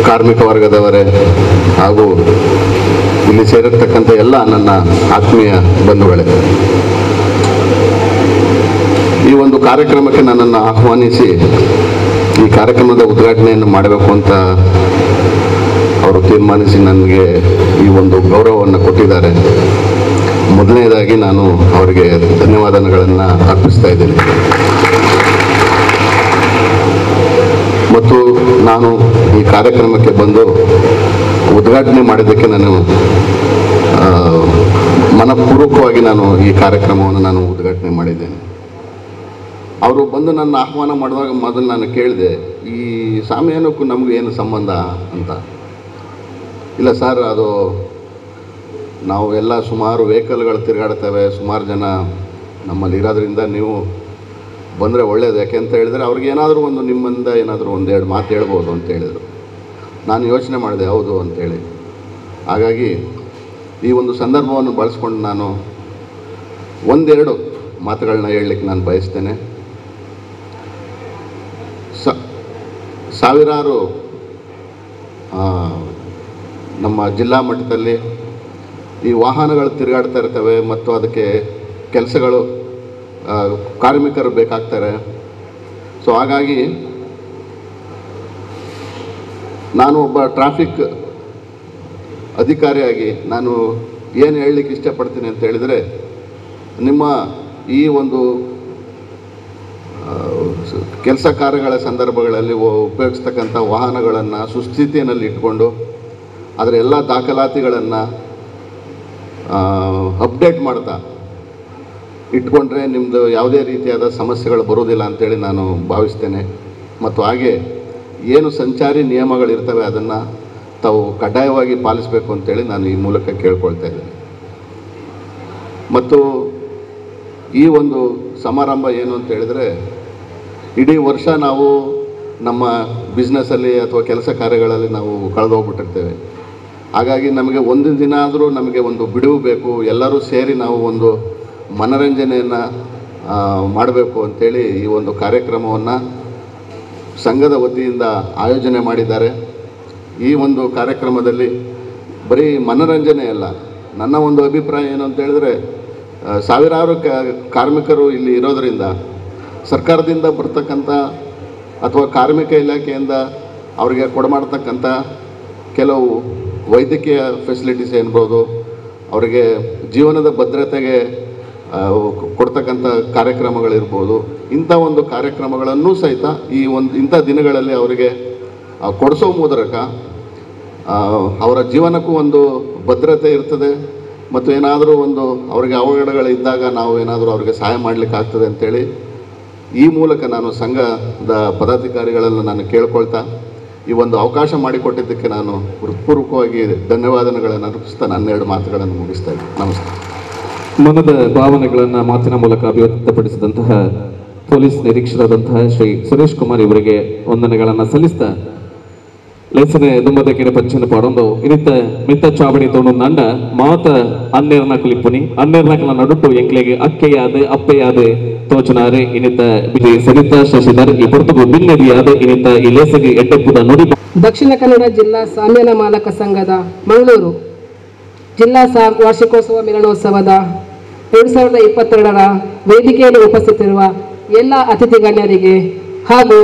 ಕಾರ್ಮಿಕ ವರ್ಗದವರೇ ಹಾಗೂ ಇಲ್ಲಿ ಸೇರಿರ್ತಕ್ಕಂಥ ಎಲ್ಲ ನನ್ನ ಆತ್ಮೀಯ ಬಂಧುಗಳೇ, ಈ ಒಂದು ಕಾರ್ಯಕ್ರಮಕ್ಕೆ ನನ್ನನ್ನು ಆಹ್ವಾನಿಸಿ ಈ ಕಾರ್ಯಕ್ರಮದ ಉದ್ಘಾಟನೆಯನ್ನು ಮಾಡಬೇಕು ಅಂತ ಅವರು ತೀರ್ಮಾನಿಸಿ ನನಗೆ ಈ ಒಂದು ಗೌರವವನ್ನು ಕೊಟ್ಟಿದ್ದಾರೆ. ಮೊದಲನೇದಾಗಿ ನಾನು ಅವರಿಗೆ ಧನ್ಯವಾದಗಳನ್ನು ಅರ್ಪಿಸ್ತಾ ಇದ್ದೇನೆ. ಮತ್ತು ನಾನು ಈ ಕಾರ್ಯಕ್ರಮಕ್ಕೆ ಬಂದು ಉದ್ಘಾಟನೆ ಮಾಡಿದ್ದಕ್ಕೆ ನಾನು ಮನಪೂರ್ವಕವಾಗಿ ನಾನು ಈ ಕಾರ್ಯಕ್ರಮವನ್ನು ನಾನು ಉದ್ಘಾಟನೆ ಮಾಡಿದ್ದೇನೆ. ಅವರು ಬಂದು ನನ್ನ ಆಹ್ವಾನ ಮಾಡಿದಾಗ ಮೊದಲು ನಾನು ಕೇಳಿದೆ, ಈ ಶಾಮಿಯಾನಕ್ಕೂ ನಮಗೂ ಏನು ಸಂಬಂಧ ಅಂತ. ಇಲ್ಲ ಸರ್, ಅದು ನಾವು ಎಲ್ಲ ಸುಮಾರು ವೆಹಿಕಲ್ಗಳು ತಿರುಗಾಡ್ತೇವೆ, ಸುಮಾರು ಜನ ನಮ್ಮಲ್ಲಿ ಇರೋದ್ರಿಂದ ನೀವು ಬಂದರೆ ಒಳ್ಳೆಯದು. ಯಾಕೆ ಅಂತ ಹೇಳಿದರೆ ಅವ್ರಿಗೆ ಏನಾದರೂ ಒಂದು ನಿಮ್ಮಿಂದ ಏನಾದರೂ ಒಂದೆರಡು ಮಾತು ಹೇಳ್ಬೋದು ಅಂತ ಹೇಳಿದರು. ನಾನು ಯೋಚನೆ ಮಾಡಿದೆ, ಹೌದು ಅಂತೇಳಿ. ಹಾಗಾಗಿ ಈ ಒಂದು ಸಂದರ್ಭವನ್ನು ಬಳಸ್ಕೊಂಡು ನಾನು ಒಂದೆರಡು ಮಾತುಗಳನ್ನ ಹೇಳಲಿಕ್ಕೆ ನಾನು ಬಯಸ್ತೇನೆ. ಸಾವಿರಾರು ನಮ್ಮ ಜಿಲ್ಲಾ ಮಟ್ಟದಲ್ಲಿ ಈ ವಾಹನಗಳು ತಿರುಗಾಡ್ತಾ ಇರ್ತವೆ ಮತ್ತು ಅದಕ್ಕೆ ಕೆಲಸಗಳು ಕಾರ್ಮಿಕರು ಬೇಕಾಗ್ತಾರೆ. ಸೊ ಹಾಗಾಗಿ ನಾನು ಒಬ್ಬ ಟ್ರಾಫಿಕ್ ಅಧಿಕಾರಿಯಾಗಿ ನಾನು ಏನು ಹೇಳಲಿಕ್ಕೆ ಇಷ್ಟಪಡ್ತೀನಿ ಅಂತ ಹೇಳಿದರೆ, ನಿಮ್ಮ ಈ ಒಂದು ಕೆಲಸ ಕಾರ್ಯಗಳ ಸಂದರ್ಭಗಳಲ್ಲಿ ಉಪಯೋಗಿಸ್ತಕ್ಕಂಥ ವಾಹನಗಳನ್ನು ಸುಸ್ಥಿತಿಯಲ್ಲಿ ಇಟ್ಕೊಂಡು ಅದರ ಎಲ್ಲ ದಾಖಲಾತಿಗಳನ್ನು ಅಪ್ಡೇಟ್ ಮಾಡ್ತಾ ಇಟ್ಕೊಂಡ್ರೆ ನಿಮ್ಮದು ಯಾವುದೇ ರೀತಿಯಾದ ಸಮಸ್ಯೆಗಳು ಬರೋದಿಲ್ಲ ಅಂತೇಳಿ ನಾನು ಭಾವಿಸ್ತೇನೆ. ಮತ್ತು ಹಾಗೆ ಏನು ಸಂಚಾರಿ ನಿಯಮಗಳಿರ್ತವೆ ಅದನ್ನು ತಾವು ಕಡ್ಡಾಯವಾಗಿ ಪಾಲಿಸಬೇಕು ಅಂತೇಳಿ ನಾನು ಈ ಮೂಲಕ ಕೇಳ್ಕೊಳ್ತಾ ಇದ್ದೇನೆ. ಮತ್ತು ಈ ಒಂದು ಸಮಾರಂಭ ಏನು ಅಂತ ಹೇಳಿದರೆ, ಇಡೀ ವರ್ಷ ನಾವು ನಮ್ಮ ಬಿಸ್ನೆಸ್ಸಲ್ಲಿ ಅಥವಾ ಕೆಲಸ ಕಾರ್ಯಗಳಲ್ಲಿ ನಾವು ಕಳೆದೋಗ್ಬಿಟ್ಟಿರ್ತೇವೆ. ಹಾಗಾಗಿ ನಮಗೆ ಒಂದು ದಿನ ಆದರೂ ನಮಗೆ ಒಂದು ಬಿಡುವು ಬೇಕು, ಎಲ್ಲರೂ ಸೇರಿ ನಾವು ಒಂದು ಮನರಂಜನೆಯನ್ನು ಮಾಡಬೇಕು ಅಂಥೇಳಿ ಈ ಒಂದು ಕಾರ್ಯಕ್ರಮವನ್ನು ಸಂಘದ ವತಿಯಿಂದ ಆಯೋಜನೆ ಮಾಡಿದ್ದಾರೆ. ಈ ಒಂದು ಕಾರ್ಯಕ್ರಮದಲ್ಲಿ ಬರೀ ಮನರಂಜನೆ ಅಲ್ಲ, ನನ್ನ ಒಂದು ಅಭಿಪ್ರಾಯ ಏನು ಅಂತ ಹೇಳಿದ್ರೆ, ಸಾವಿರಾರು ಕಾರ್ಮಿಕರು ಇಲ್ಲಿ ಇರೋದರಿಂದ ಸರ್ಕಾರದಿಂದ ಬರ್ತಕ್ಕಂಥ ಅಥವಾ ಕಾರ್ಮಿಕ ಇಲಾಖೆಯಿಂದ ಅವರಿಗೆ ಕೊಡಮಾಡ್ತಕ್ಕಂಥ ಕೆಲವು ವೈದ್ಯಕೀಯ ಫೆಸಿಲಿಟೀಸ್ ಏನ್ಬೋದು, ಅವರಿಗೆ ಜೀವನದ ಭದ್ರತೆಗೆ ಕೊಡ್ತಕ್ಕಂಥ ಕಾರ್ಯಕ್ರಮಗಳಿರ್ಬೋದು, ಇಂಥ ಒಂದು ಕಾರ್ಯಕ್ರಮಗಳನ್ನು ಸಹಿತ ಇಂಥ ದಿನಗಳಲ್ಲಿ ಅವರಿಗೆ ಕೊಡಿಸೋ ಮೂಲಕ ಅವರ ಜೀವನಕ್ಕೂ ಒಂದು ಭದ್ರತೆ ಇರ್ತದೆ. ಮತ್ತು ಏನಾದರೂ ಒಂದು ಅವರಿಗೆ ಅವಘಡಗಳಿದ್ದಾಗ ನಾವು ಏನಾದರೂ ಅವರಿಗೆ ಸಹಾಯ ಮಾಡಲಿಕ್ಕೆ ಆಗ್ತದೆ ಅಂಥೇಳಿ ಈ ಮೂಲಕ ನಾನು ಸಂಘದ ಪದಾಧಿಕಾರಿಗಳನ್ನು ನಾನು ಕೇಳ್ಕೊಳ್ತಾ ಈ ಒಂದು ಅವಕಾಶ ಮಾಡಿಕೊಟ್ಟಿದ್ದಕ್ಕೆ ನಾನು ಹೃತ್ಪೂರ್ವಕವಾಗಿ ಧನ್ಯವಾದಗಳನ್ನು ಅರ್ಪಿಸ್ತಾ ನನ್ನೆರಡು ಮಾತುಗಳನ್ನು ಮುಗಿಸ್ತಾ ಇದ್ದೀನಿ. ನಮಸ್ಕಾರ. ಮನದ ಭಾವನೆಗಳನ್ನು ಮಾತಿನ ಮೂಲಕ ಅಭಿವ್ಯಕ್ತಪಡಿಸಿದಂತಹ ಪೊಲೀಸ್ ನಿರೀಕ್ಷರಾದಂತಹ ಶ್ರೀ ಸುರೇಶ್ ಕುಮಾರ್ ಇವರಿಗೆ ವಂದನೆಗಳನ್ನು ಸಲ್ಲಿಸ್ತಾ ಲೇಸನೆ ದುಂಬದಕೆರೆ ಪಂಚನ ಪಾಡೊಂದು ಇನ್ನಿತ್ತ ಮಿತ್ತ ಚಾವಡಿ ತೋಣು ನಂಡ ಮಾತ ಅನ್ನೇರ್ನ ಕುಲಿಪುನಿ ಅನ್ನೇರ್ನ ನಡುಟ್ಟು ಎಂಕ್ಲೆಗೆ ಅಕ್ಕೆಯಾದೆ ಅಪ್ಪೆಯಾದೆ ತೋಚನಾರೆ ಇನ್ನಿತ್ತ ಬಿಜಿ ಸರಿತಾ ಶಶಿಧರ್ ಈ ಪೊರ್ತುಗು ಬಿನ್ನಡಿಯಾದೆ ಇನ್ನಿತ್ತ ಈ ಲೇಸಗೆ ಎಡ್ಡೆಪ್ಪುದ ನುಡಿ. ದಕ್ಷಿಣ ಕನ್ನಡ ಜಿಲ್ಲಾ ಶಾಮಿಯಾನ ಮಾಲಕ ಸಂಘದ ಮಂಗಳೂರು ಜಿಲ್ಲಾ ವಾರ್ಷಿಕೋತ್ಸವ ಮಿಲನೋತ್ಸವದ 2022ರ ವೇದಿಕೆಯಲ್ಲಿ ಉಪಸ್ಥಿತಿರುವ ಎಲ್ಲ ಅತಿಥಿ ಗಣ್ಯರಿಗೆ ಹಾಗೂ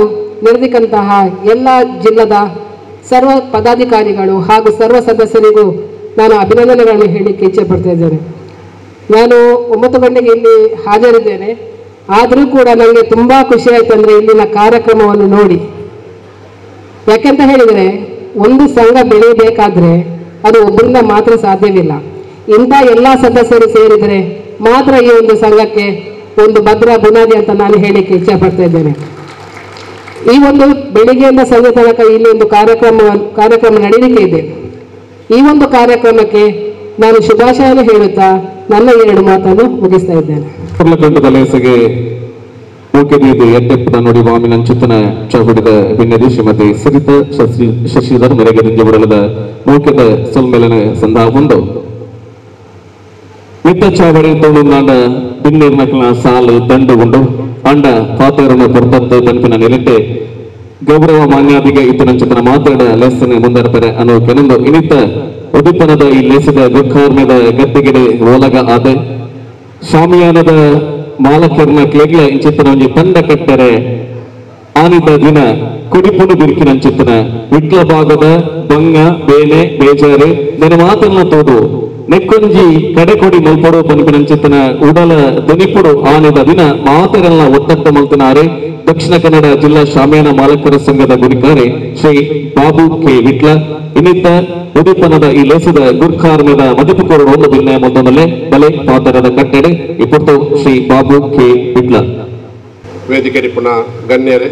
ನೆರೆದಿಕ್ಕಂತಹ ಎಲ್ಲ ಜಿಲ್ಲದ ಸರ್ವ ಪದಾಧಿಕಾರಿಗಳು ಹಾಗೂ ಸರ್ವ ಸದಸ್ಯರಿಗೂ ನಾನು ಅಭಿನಂದನೆಗಳನ್ನು ಹೇಳಲಿಕ್ಕೆ ಇಚ್ಛೆ ಪಡ್ತಾ ಇದ್ದೇನೆ. ನಾನು 9 ಗಂಟೆಗೆ ಇಲ್ಲಿ ಹಾಜರಿದ್ದೇನೆ. ಆದರೂ ಕೂಡ ನನಗೆ ತುಂಬ ಖುಷಿ ಆಯಿತು ಅಂದರೆ ಇಲ್ಲಿನ ಕಾರ್ಯಕ್ರಮವನ್ನು ನೋಡಿ. ಯಾಕೆಂತ ಹೇಳಿದರೆ, ಒಂದು ಸಂಘ ಬೆಳೆಯಬೇಕಾದ್ರೆ ಅದು ಒಬ್ಬರಿಂದ ಮಾತ್ರ ಸಾಧ್ಯವಿಲ್ಲ. ಇಂಥ ಎಲ್ಲ ಸದಸ್ಯರು ಸೇರಿದರೆ ಮಾತ್ರ ಈ ಒಂದು ಸಂಘಕ್ಕೆ ಒಂದು ಭದ್ರ ಬುನಾದಿ ಅಂತ ನಾನು ಹೇಳಲಿಕ್ಕೆ ಇಚ್ಛೆ ಪಡ್ತಾ ಇದ್ದೇನೆ. ಈ ಒಂದು ಬೆಳಿಗ್ಗೆಯಿಂದ ಸಂಜೆ ತನಕ ಇಲ್ಲಿ ಒಂದು ಕಾರ್ಯಕ್ರಮ ನಡೀಲಿಕ್ಕೆ ಇದೆ. ಈ ಒಂದು ಕಾರ್ಯಕ್ರಮಕ್ಕೆ ನಾನು ಶುಭಾಶಯವನ್ನು ಹೇಳುತ್ತಾ ನನ್ನ 2 ಮಾತನ್ನು ಮುಗಿಸ್ತಾ ಇದ್ದೇನೆ. ಲೇಸಗೆ ಮೂಕೆಬೀದಿ ಎಡ್ಡೆಪ್ಪದ ನುಡಿ ವಾಮಿನ ಚಿತ್ತನ ಚೌಡಿದ ಬಿನ್ನದಿ ಶ್ರೀಮತಿ ಸರಿತಾ ಶಶಿಧರ್ ಮೆರೆಗೆ ರಿಂಜ ಬರಲದ ಮೂಕೆದ ಸೊಲ್ಮೇಲನ ಸಂಧಾವುಂಡು ಮಿತ್ತ ಚಾವಡಿ ತೊಂಡುಂದಾಂಡ ಬಿನ್ನೇರ್ನಕ್ಲ ಸಾಲು ದಂಡುಗೊಂಡು ಅಂಡ ಪಾತೇರನ ಪುರ್ತತ್ತು ತನಪಿನ ನಿಲಟ್ಟೆ ಗೌರವ ಮಾನ್ಯಾದಿಗೆ ಇತನಂಚಿತನ ಮಾತಾಡ ಲೆಸ್ಸನೆ ಮುಂದರ್ತಾರೆ ಅನ್ನೋ ಕೆಲವೊಂದು ಇನಿತ್ತ ಉಡುಪನದ ಈ ಲೇಸಿದ ದುಃಖಾರ್ಮದ ಗದ್ದಿಗೆಡೆ ಓಲಗ ಆದ ಶಾಮಿಯಾನದ ಮಾಲಕರ್ನ ಕ್ಲೇಗ್ಲ ಇಂಚಿತ್ತನ ಒಂಜಿ ತಂಡ ಕಟ್ಟರೆ ಆನಿದ ದಿನ ಕುಡಿಪುನು ಬಿರುಕಿನಂಚಿತ್ತನ ವಿಟ್ಲ ಭಾಗದ ಬಂಗ ಬೇನೆ ಬೇಜಾರು ನನ್ನ ಮಾತನ್ನ ತೋದು ನೆಕ್ಕೊಂಜಿ ಕಡೆಕೊಡಿ ಮಲ್ಪಡು ಪನಿಪಿನಂಚಿತ್ತನ ಉಡಲ ದನಿಪುಡು ಆನಿದ ದಿನ ಮಾತರೆಲ್ಲ ಒತ್ತಟ್ಟ ಮಲ್ತನಾರೆ ದಕ್ಷಿಣ ಕನ್ನಡ ಜಿಲ್ಲಾ ಶಾಮಿಯಾನ ಮಾಲಕರ ಸಂಘದ ಗುರಿಕಾರೆ ಶ್ರೀ ಬಾಬು ಕೆ ವಿಟ್ಲ ಇನ್ನಿತ್ತ ಉಡುಪನದ ಈ ಲೇಸದ ಗುರ್ಖಾರ್ಮದ ಮದಿಪುಕೋರು ಒಂದು ಭಿನ್ನ ಮೊದಲೇ ಬಲೆ ಪಾತರದ ಕಟ್ಟಡೆ ಇಪ್ಪತ್ತು ಶ್ರೀ ಬಾಬು ಕೆ ವಿಟ್ಲ ವೇದಿಕೆ ಪುನಃ ಗಣ್ಯರೇ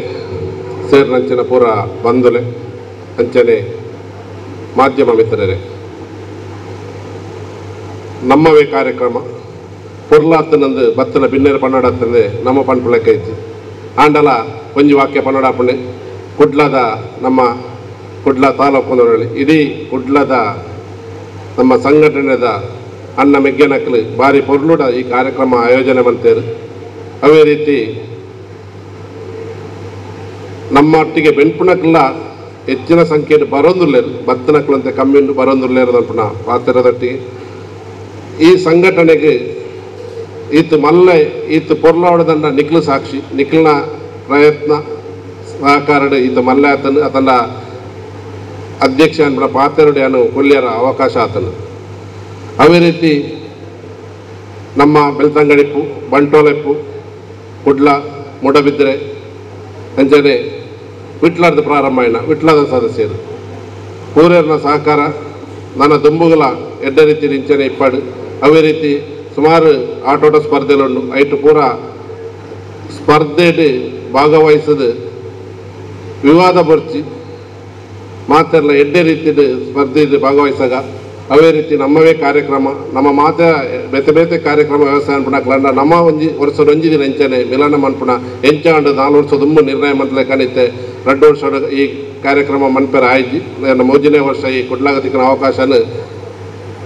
ಸೇರ್ನಂಚಿನ ಪೂರ ಬಂಧುಲೆ ಅಂಚನೆ ಮಾಧ್ಯಮ ಮಿತ್ರರೇ ನಮ್ಮವೇ ಕಾರ್ಯಕ್ರಮ ಪೊರ್ಲಾತ್ತನಂದು ಬತ್ತನ ಬಿನ್ನೇರು ಪನ್ನಡತ್ತಂದೆ ನಮ್ಮ ಪಂಪುಳಕ್ಕೆ ಐತಿ ಆಂಡಲ ಒಂಜಿ ವಾಕ್ಯ ಪನ್ನಡಾಪಣೆ ಕುಡ್ಲದ ನಮ್ಮ ಕುಡ್ಲ ತಾಲೂಕಿನಲ್ಲಿ ಇಡೀ ಕುಡ್ಲದ ನಮ್ಮ ಸಂಘಟನೆದ ಅಣ್ಣ ಮೆಗ್ಗೆನಕ್ಕಲು ಭಾರಿ ಪೊರ್ಲುಡ ಈ ಕಾರ್ಯಕ್ರಮ ಆಯೋಜನೆ ಮಾಡ್ತೇರು ಅವೇ ರೀತಿ ನಮ್ಮ ಒಟ್ಟಿಗೆ ಬೆನ್ಪುಣಕ್ಲ ಹೆಚ್ಚಿನ ಸಂಖ್ಯೆಯಲ್ಲಿ ಬರೋದಿಲ್ಲೇರು ಬತ್ತನಕ್ಲಂತೆ ಕಮ್ಮಿಂಡು ಬರೋದಿಲ್ಲೇರು ಅನ್ಪುಣ ಪಾತ್ರದೊಟ್ಟಿಗೆ ಈ ಸಂಘಟನೆಗೆ ಈತು ಮಲ್ಲ ಈತು ಪೊರ್ಲಾವಡದಂಡ ನಿಖಿಲ್ ಸಾಕ್ಷಿ ನಿಖಿಲ್ನ ಪ್ರಯತ್ನ ಸಹಕಾರ ಈತ ಮಲ್ಲ ಆತನು ಅತನ ಅಧ್ಯಕ್ಷ ಅನ್ಬಿಡ ಪಾತೆರಡು ಏನು ಕೊಲ್ಲಿಯರ ಅವಕಾಶ ಆತನು ಅವೇ ರೀತಿ ನಮ್ಮ ಬೆಳ್ತಂಗಡಿಪ್ಪು ಬಂಟೋಲೆಪ್ಪು ಕುಡ್ಲ ಮುಡಬಿದ್ರೆ ಅಂಚನೆ ವಿಟ್ಲದ ಪ್ರಾರಂಭ ಆಯ್ನ ವಿಟ್ಲದ ಸದಸ್ಯರು ಪೂರ್ಯರ್ನ ಸಹಕಾರ ನನ್ನ ದುಂಬುಗಳ ಎಡ್ಡ ರೀತಿ ನಿಂಚನೆ ಇಪ್ಪಾಡು ಅವೇ ರೀತಿ ಸುಮಾರು ಆಟೋಟ ಸ್ಪರ್ಧೆಲುಂಡು ಐಟು ಪೂರ ಸ್ಪರ್ಧೆಡ್ ಭಾಗವಹಿಸದು ವಿವಾದ ಬರ್ಚಿ ಮಾತೆಲ್ಲ ಎಡ್ಡೆ ರೀತಿಯ ಸ್ಪರ್ಧೆಯಲ್ಲಿ ಭಾಗವಹಿಸಾಗ ಅವೇ ರೀತಿ ನಮ್ಮವೇ ಕಾರ್ಯಕ್ರಮ ನಮ್ಮ ಮಾತ ಬೇತೆ ಬೇತೆ ಕಾರ್ಯಕ್ರಮ ವ್ಯವಸಾಯ ಅನ್ಪುಣಕ್ಲಂಡ ನಮ್ಮ ಒಂಜಿ ವರ್ಷದ ಒಂಜಿ ದಿನ ಎಂಚನೆ ಮಿಲನ ಮನ್ಪುಣ ಎಂಚಾಂಡು 4 ವರ್ಷ ತುಂಬ ನಿರ್ಣಯ ಮಂತ್ಲೆ ಕನಿತೆ 2 ವರ್ಷ ಈ ಕಾರ್ಯಕ್ರಮ ಮನ್ಪೇರ ಆಯ್ಜಿ ನಮ್ಮ 3ನೇ ವರ್ಷ ಈ ಕೊಡ್ಲಾಗತಿನ ಅವಕಾಶನ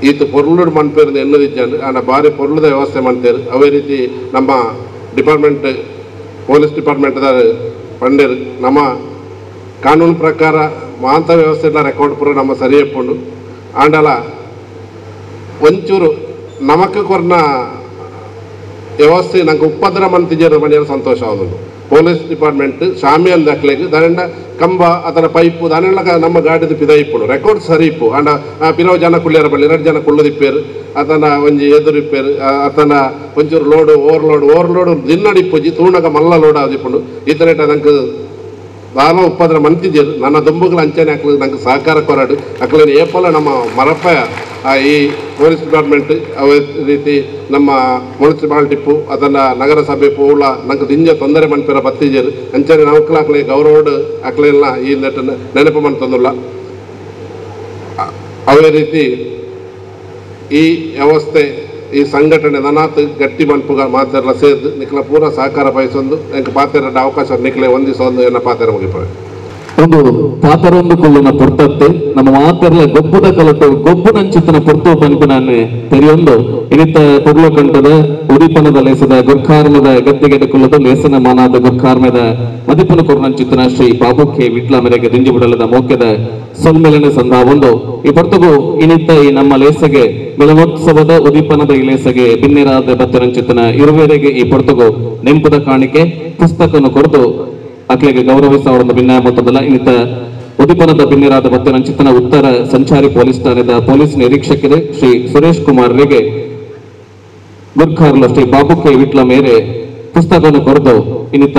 ಈತು ಪೊರ್ಲುಡು ಮನ್ಪೇರಿಂದ ಎನ್ನದಿದ್ದಾನೆ ಆಂಡ ಭಾರಿ ಪೊರ್ಲುದ ವ್ಯವಸ್ಥೆ ಮಾಡ್ತೇರು ಅವೇ ರೀತಿ ನಮ್ಮ ಡಿಪಾರ್ಟ್ಮೆಂಟ್ ಪೊಲೀಸ್ ಡಿಪಾರ್ಟ್ಮೆಂಟ್ದ ಪಂಡೇರು ನಮ್ಮ ಕಾನೂನು ಪ್ರಕಾರ ಮಾಂತ ವ್ಯವಸ್ಥೆ ಎಲ್ಲ ರೆಕಾರ್ಡ್ ಪೂರ ನಮ್ಮ ಸರಿಯಪ್ಪುಂಡು ಆಂಡಲ ಒಂಚೂರು ನಮಕ್ಕೆ ಕೊರ್ನ ವ್ಯವಸ್ಥೆ ನಂಗೆ ಉಪದ್ರ ಮಂತಿಜರ ಮನೆಯಲ್ಲಿ ಸಂತೋಷ ಆಗುದು ಪೊಲೀಸ್ ಡಿಪಾರ್ಟ್ಮೆಂಟ್ ಶಾಮಿಯನ್ ದಾಖಲೆಗೆ ದಾನೆಂಡ ಕಂಬ ಅದರ ಪೈಪು ದಾನೆಲ್ಲ ನಮ್ಮ ಗಾಡಿದ ಪಿದ ಇಪ್ಪುಡು ರೆಕಾರ್ಡ್ ಸರಿ ಇಪ್ಪು ಆಂಡ ಪಿರವು ಜನ ಕುಳ್ಳಿಯರ ಬಳ್ಳಿ 2 ಜನ ಕುಳ್ಳದಿಪ್ಪೇರು ಆತನ ಒಂಜಿ ಎದುರಿಪ್ಪೇರು ಆತನ ಒಂಚೂರು ಲೋಡು ಓವರ್ಲೋಡು ದಿನ್ನಡಿಪ್ಪುಜಿ ತೂಣಗ ಮಲ್ಲ ಲೋಡ್ ಆದಿಪ್ಪುಂಡು ಈತನೇಟ ನಂಗೆ ದಾನ ಉಪದ್ರ ಮಂತಿಜರು ನನ್ನ ದುಂಬುಗಳ ಅಂಚನೆ ಹಾಕ್ಲಿಕ್ಕೆ ನಂಗೆ ಸಹಕಾರ ಕೊರಡು ಅಕ್ಲೇನು ಏಪಲ ನಮ್ಮ ಮರಪ್ಪ ಈ ಪೊಲೀಸ್ ಡಿಪಾರ್ಟ್ಮೆಂಟ್ ಅವೇ ರೀತಿ ನಮ್ಮ ಮುನ್ಸಿಪಾಲಿಟಿಪ್ಪು ಅದನ್ನು ನಗರಸಭೆ ಪೋಲ ನಂಗೆ ದಿಂಜ ತೊಂದರೆ ಮನ್ಪಿರ ಬತ್ತಿಜರು ಅಂಚನೆ ನೌಕಲ ಹಾಕ್ಲಿ ಗೌರವಡು ಹಾಕ್ಲಿಲ್ಲ ಈ ನೆಟ್ಟನ್ನು ನೆನಪು ಮಂತಂದಿಲ್ಲ ಅವೇ ರೀತಿ ಈ ವ್ಯವಸ್ಥೆ ಈ ಸಂಘಟನೆ ನನಾತ್ ಗಟ್ಟಿ ಮನ್ಪುಗ ಮಾತೆಲ್ಲ ಸೇರ್ದು ನಿಖಲ ಪೂರ ಸಹಕಾರ ಬಯಸೊಂದು ಎಂಕ ಪಾತೆರ ಅವಕಾಶ ನಿಖಲೆ ಹೊಂದಿಸೊಂದು ಎನ್ನ ಪಾತೆರ ಮುಗಿಪಡೆ ಒಂದು ಪಾತರೊಂದು ಕುಳ್ಳಿನ ಪುರ್ತತ್ತೆ ನಮ್ಮ ಮಾತೆರ್ಲ ಗೊಬ್ಬುದ ಕಲಟು ಗೊಬ್ಬುನಂಚಿತ್ತಿನ ಪುರ್ತು ಪನ್ಪಿನಾನೆ ತೆರಿಯೊಂದು ಇನಿತ್ತ ಪುರ್ಲು ಕಂಟದ ಉದಿಪನದ ಲೇಸದ ಗುರ್ಖಾರ್ಮದ ಗದ್ದೆಗೆಡೆ ಕುಲ್ಲದ ಲೇಸನ ಮಾನಾದ ಗುರ್ಖಾರ್ಮದ ಮದಿಪುನ ಕೊರ್ನಂಚಿತ್ತಿನ ಶ್ರೀ ಬಾಬು ಕೆ ವಿಟ್ಲ ಮೇರೆಗೆ ದಿಂಜಿ ಬಿಡಲದ ಮೋಕ್ಯದ ಸೊಲ್ಮೆಲನೆ ಸಂಧ ಒಂದು ಈ ಪುರ್ತಗು ಇನಿತ್ತ ಈ ನಮ್ಮ ಲೇಸಗೆ ಮಿಲನೋತ್ಸವದ ಉದಿಪನದ ಈ ಲೇಸಗೆ ಬಿನ್ನಿರಾದ ಬತ್ತರಂಚಿತ್ತಿನ ಇರುವೆರೆಗೆ ಈ ಪುರ್ತಗು ನೆಂಪುದ ಕಾಣಿಕೆ ಪುಸ್ತಕವನ್ನು ಕೊರೆದು ಅಕ್ಲೆಗೆ ಗೌರವಿಸ ಅವರನ್ನು ಭಿನ್ನಾಯ ಮೊತ್ತದಲ್ಲ ಇನ್ನಿತ ಉದಿಪನದ ಭಿನ್ನರಾದ ಬತ್ತರಂಚಿತ್ತನ ಉತ್ತರ ಸಂಚಾರಿ ಪೊಲೀಸ್ ಠಾಣೆದ ಪೊಲೀಸ್ ನಿರೀಕ್ಷಕರೇ ಶ್ರೀ ಸುರೇಶ್ ಕುಮಾರ್ರಿಗೆ ಗುರ್ಖಾರ್ಲ ಶ್ರೀ ಬಾಬು ಕೆ ವಿಟ್ಲ ಮೇರೆ ಪುಸ್ತಕವನ್ನು ಕೊರೆದು ಇನ್ನಿತ